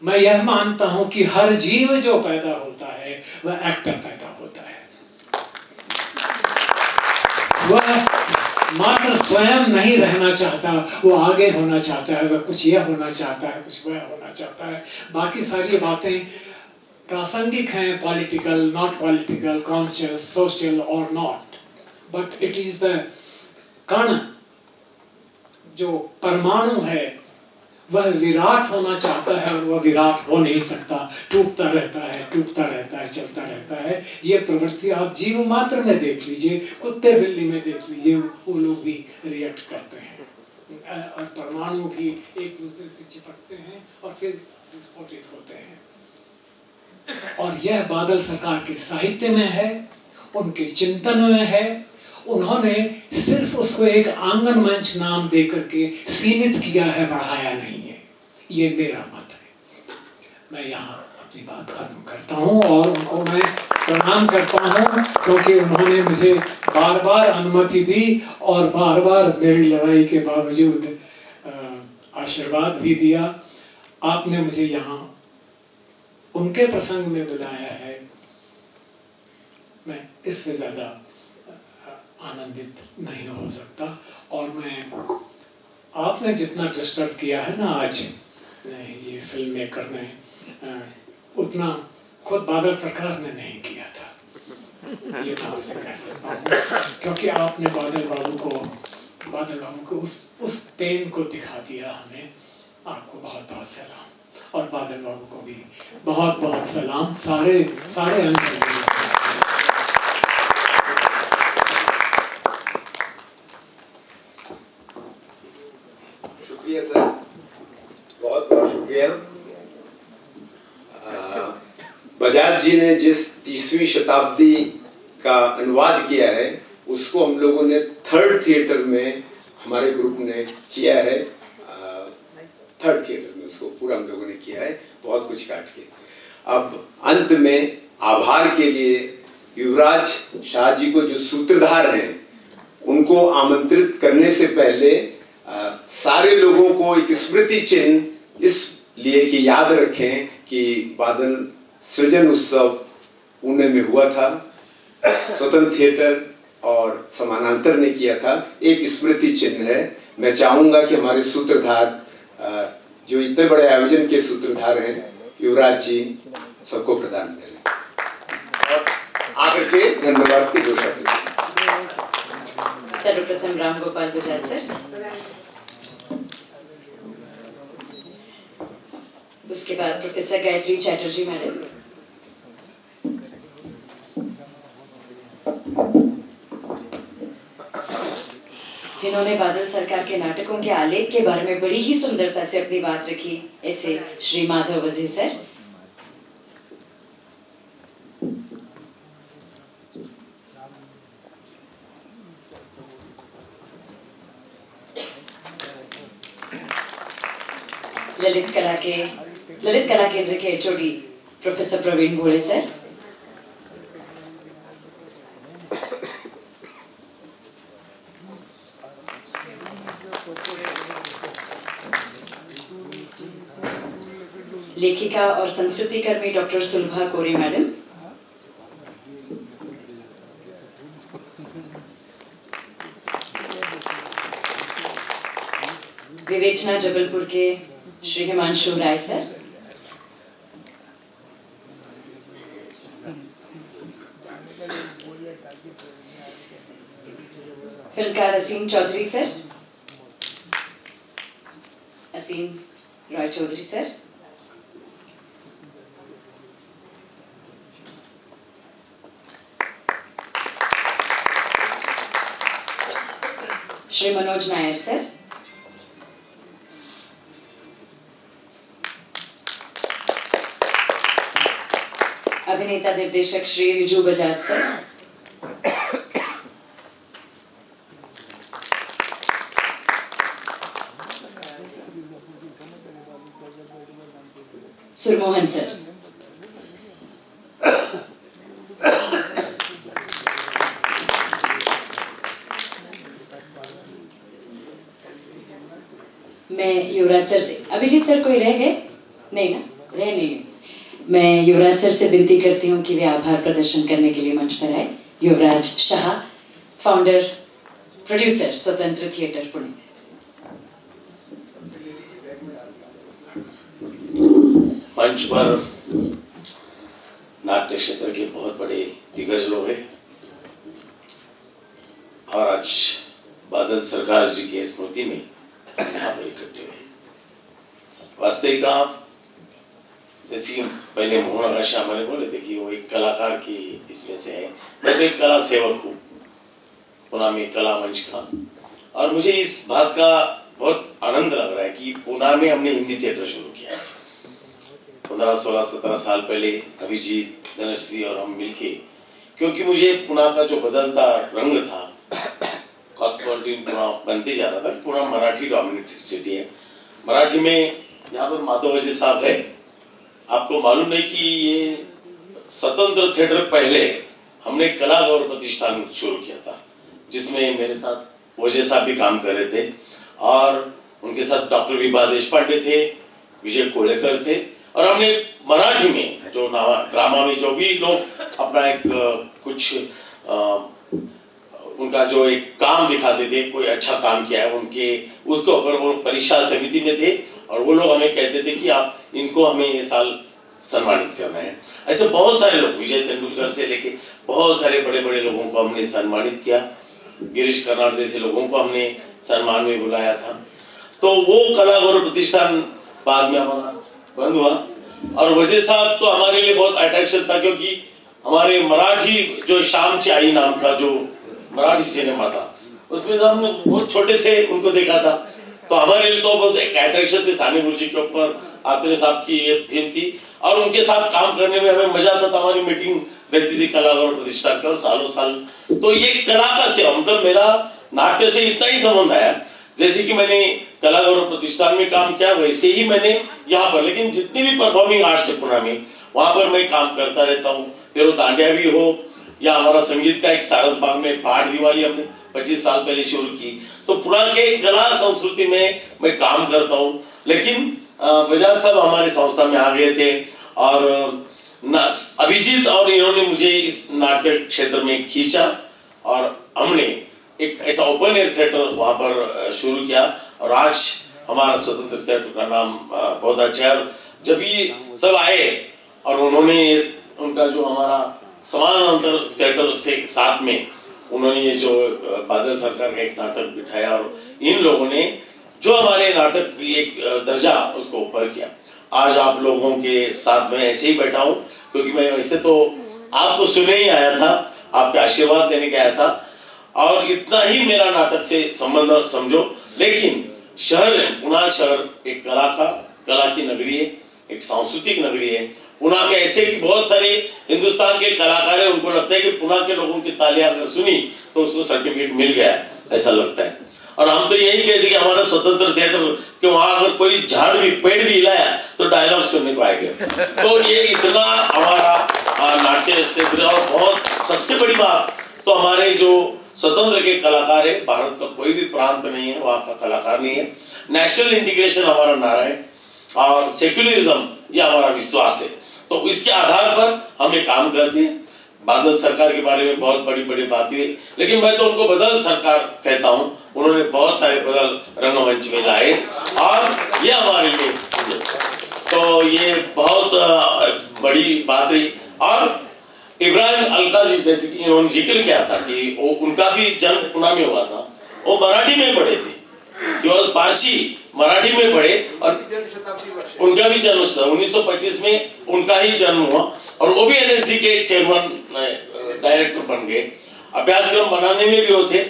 मैं यह मानता हूं कि हर जीव जो पैदा होता है वह एक्टर पैदा होता है। वह मात्र स्वयं नहीं रहना चाहता, वो आगे होना चाहता है, वह कुछ यह होना चाहता है, कुछ वह होना चाहता है। बाकी सारी बातें प्रासंगिक हैं, political, not political, conscious, social और not, but it is the कण जो परमाणु है वह विराट होना चाहता है और वह विराट हो नहीं सकता, टूटता रहता है, टूटता रहता है, चलता रहता है। ये प्रवृत्ति आप जीव मात्र में देख लीजिए, कुत्ते बिल्ली में देख लीजिए, वो लोग भी रिएक्ट करते हैं और परमाणु भी एक दूसरे से चिपकते हैं और फिर विस्फोटित होते हैं। और यह बादल सरकार के साहित्य में है, उनके चिंतन में है। उन्होंने सिर्फ उसको एक आंगन मंच नाम देकर के सीमित किया है, बढ़ाया नहीं है। ये मेरा मत है। मैं यहाँ अपनी बात खत्म करता हूँ और उनको मैं प्रणाम करता हूँ क्योंकि उन्होंने मुझे बार बार अनुमति दी और बार बार मेरी लड़ाई के बावजूद आशीर्वाद भी दिया। आपने मुझे यहाँ उनके प्रसंग में बुलाया है, मैं इससे ज़्यादा आनंदित नहीं हो सकता। और मैं आपने जितना डिस्टर्ब किया है ना आज ये फिल्म मेकर ने, उतना खुद बादल सरकार ने नहीं किया था, ये मैं आपसे कह सकता हूँ। क्योंकि आपने बादल बाबू को उस पेन को दिखा दिया हमें। आपको बहुत बहुत सलाम और बादल बाबू को भी बहुत बहुत सलाम। सारे शुक्रिया सर, बहुत बहुत शुक्रिया। बजाज जी ने जिस 30वीं शताब्दी का अनुवाद किया है उसको हम लोगों ने थर्ड थिएटर में, हमारे ग्रुप ने किया है, थर्ड थिएटर में उसको पूरा हम लोगों ने किया है, बहुत कुछ काट के। अब अंत में आभार के लिए युवराज शाह जी को जो सूत्रधार हैं उनको आमंत्रित करने से पहले सारे लोगों को एक स्मृति चिन्ह इसलिए कि याद रखें कि बादल सृजन उत्सव पुणे में हुआ था, स्वतंत्र थिएटर और समानांतर ने किया था, एक स्मृति चिन्ह है। मैं चाहूंगा कि हमारे सूत्रधार जो इतने बड़े आयोजन के सूत्रधार हैं युवराज जी सबको प्रदान करें और आकर के धन्यवाद के दो शब्द। सर्वप्रथम राम गोपाल बजाज सर, उसके बाद प्रोफेसर गायत्री चैटर्जी मैडम, जिन्होंने बादल सरकार के नाटकों के आलेख के बारे में बड़ी ही सुंदरता से अपनी बात रखी, ऐसे श्री माधव वजीर सर, ललित कला केंद्र के एचओडी प्रोफेसर प्रवीण भोले सर, लेखिका और संस्कृति कर्मी डॉक्टर सुलभा कोरी मैडम, विवेचना जबलपुर के श्री हिमांशु राय सर, फिल्मकार असीम चौधरी सर, असीम रॉय चौधरी सर, श्री मनोज नायर सर, अभिनेता निर्देशक श्री रिजू बजाज सर, सुरमोहन सर, मैं युवराज सर से, अभिजीत सर कोई रह गए? नहीं ना, रह नहीं। मैं युवराज सर से विनती करती हूँ कि वे आभार प्रदर्शन करने के लिए मंच पर आए। युवराज शाह, फाउंडर प्रोड्यूसर स्वतंत्र थिएटर पुणे। मंच पर नाट्य क्षेत्र के बहुत बड़े दिग्गज लोग हैं और आज बादल सरकार जी की स्मृति में हम यहाँ पर इकट्ठे हुए। वास्तविक आप जैसे कि पहले मोहन आकाश हमारे बोले थे कि वो एक कलाकार की इसमें से है, मैं तो एक कला सेवक हूँ पुणे में कला मंच का। और मुझे इस बात का बहुत आनंद लग रहा है कि पुणे में हमने हिंदी थिएटर शुरू किया 15, 16, 17 साल पहले अभिजीत, धनश्री और हम मिलके, क्योंकि मुझे पुणे का जो बदलता रंग था, कॉस्मोपॉलिटन पुणे बनते जा रहा था, पुणे मराठी डोमिनेटेड सिटी है। मराठी में यहाँ पर माधव वजे साहब है, आपको मालूम नहीं कि ये स्वतंत्र थिएटर पहले हमने कला गौरव प्रतिष्ठान शुरू किया था, जिसमें मेरे साथ वजे साहब भी काम कर रहे थे और उनके साथ डॉक्टर विभा देशपांडे थे, विजय कोलेकर थे। और हमने मराठी में जो ड्रामा में जो भी लोग अपना एक कुछ उनका जो एक काम दिखाते थे, कोई अच्छा काम किया है उनके, उसको ऊपर वो परीक्षा समिति में थे और वो लोग हमें कहते थे कि आप इनको हमें ये साल सम्मानित करना है। ऐसे बहुत सारे लोग, विजय तेंदुलकर से लेके बहुत सारे बड़े बड़े लोगों को हमने सम्मानित किया। गिरीश कर्नाड जैसे लोगों को हमने सम्मान में बुलाया था। तो वो कला गौरव प्रतिष्ठान बाद में हमारा बंद हुआ और वजह साहब तो हमारे लिए बहुत अट्रैक्शन था, क्योंकि हमारे मराठी जो शाम चाई नाम का जो मराठी सिनेमा था, उसमें तो हमने बहुत छोटे से उनको देखा था, तो हमारे लिए तो बहुत एक अट्रैक्शन थी। सानी गुरुजी के ऊपर आत्रे साहब की ये फिल्म थी और उनके साथ काम करने में हमें मजा आता था। हमारी मीटिंग रहती थी कला गौरव प्रतिष्ठान की और सालों साल तो ये कला का सेवा, मतलब मेरा नाट्य से इतना ही संबंध आया, जैसे कि मैंने कला गौरव प्रतिष्ठान में काम किया वैसे ही मैंने यहाँ पर, लेकिन जितनी भी परफॉर्मिंग आर्ट्स है पुणे में, वहां पर मैं काम करता रहता हूँ। फिर वो दांडिया भी हो या हमारा संगीत का एक सारस बाग में पहाड़ दिवाली हमने 25 साल पहले शुरू की, तो पुणे के कला संस्कृति में मैं काम करता हूँ। लेकिन बजाज साहब हमारे संस्था में आ गए थे और अभिजीत और इन्होंने मुझे इस नाट्य क्षेत्र में खींचा और हमने एक ऐसा ओपन एयर थिएटर वहां पर शुरू किया और आज हमारा स्वतंत्र थिएटर का नाम बहुत अच्छा है। जब ये सब आए और उन्होंने उनका जो हमारा समानांतर थिएटर से साथ में उन्होंने ये जो बादल सरकार का एक नाटक बिठाया और इन लोगों ने जो हमारे नाटक की एक दर्जा उसको ऊपर किया। आज आप लोगों के साथ में ऐसे ही बैठा हूँ, क्योंकि मैं वैसे तो आपको सुने ही आया था, आपके आशीर्वाद लेने के आया था और इतना ही मेरा नाटक से संबंध समझो। लेकिन शहर है पुणे, शहर एक कला की नगरी है, एक सांस्कृतिक नगरी है। पुणे में ऐसे कि बहुत सारे हिंदुस्तान के कलाकार हैं, उनको लगता है कि पुणे के लोगों की तालियां अगर सुनी तो उसको सर्टिफिकेट मिल गया, ऐसा लगता है। और हम तो यही कहते कि हमारा स्वतंत्र थिएटर कि वहां अगर कोई झाड़ भी पेड़ भी हिलाया तो डायलॉग सुनने को आएगा। तो ये इतना हमारा नाट्य क्षेत्र। और बहुत सबसे बड़ी बात तो हमारे जो स्वतंत्र के कलाकार है, भारत का कोई भी प्रांत नहीं है वहां का कलाकार नहीं है। नेशनल इंटीग्रेशन हमारा नारा है और सेक्युलरिज्म ये हमारा विश्वास है। तो इसके आधार पर हम ये काम करते हैं। बादल सरकार के बारे में बहुत बड़ी बड़ी बातें हुई, लेकिन मैं तो उनको बदल सरकार कहता हूँ। उन्होंने बहुत सारे बदल रंगमंच में लाए और ये हमारे लिए तो ये बहुत बड़ी बात रही। और इब्राहिम अलका जी जैसे कि उन्होंने जिक्र किया था कि वो उनका भी जन्म पुणे में हुआ था, वो मराठी में पढ़े थे, पारसी मराठी में पढ़े और उनका भी जन्म 1925 में उनका ही जन्म हुआ और वो भी एनएसडी के चेयरमैन डायरेक्टर बन गए। अभ्यासक्रम बनाने में भी वो थे,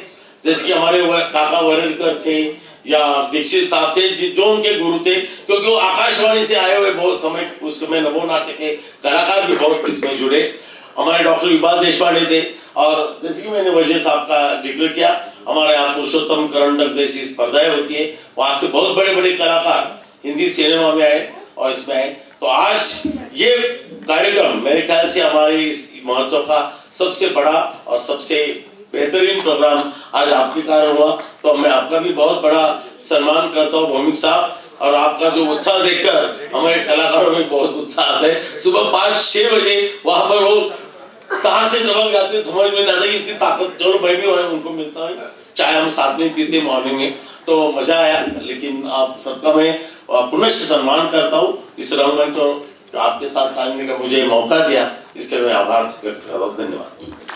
जैसे कि हमारे काका वरेरकर थे या दीक्षित साहब थे जो उनके गुरु थे, क्योंकि वो आकाशवाणी से आए हुए बहुत समय उस समय नवो नाट्य के कलाकार भी बहुत इसमें जुड़े। हमारे डॉक्टर विभा देशपांडे थे, और जैसे कि मैंने वजह साहब का जिक्र किया, हमारे यहाँ पुरुषोत्तम करंडक जैसी स्पर्धाएं होती है, वहां से बहुत बड़े बड़े कलाकार हिंदी सिनेमा में आए और इसमें आए। तो आज ये कार्यक्रम मेरे ख्याल से हमारे इस महोत्सव का सबसे बड़ा और सबसे बेहतरीन प्रोग्राम आज आपके कारण हुआ। तो मैं आपका भी बहुत बड़ा सम्मान करता हूँ भौमिक साहब, और आपका जो उत्साह देखकर हमारे कलाकारों में बहुत उत्साह आता है। सुबह 5-6 बजे वहां पर वो कहाँ से चमक जाते समझ में नहीं आता, इतनी ताकत। चलो मैं भी उनको मिलता हूँ, चाहे हम साथ में पीते मॉर्निंग में, तो मजा आया। लेकिन आप सबका मैं पुनः सम्मान करता हूँ इस रंगमंच और आपके साथ साधने का मुझे मौका दिया, इसके लिए मैं आभार व्यक्त करता हूँ। धन्यवाद।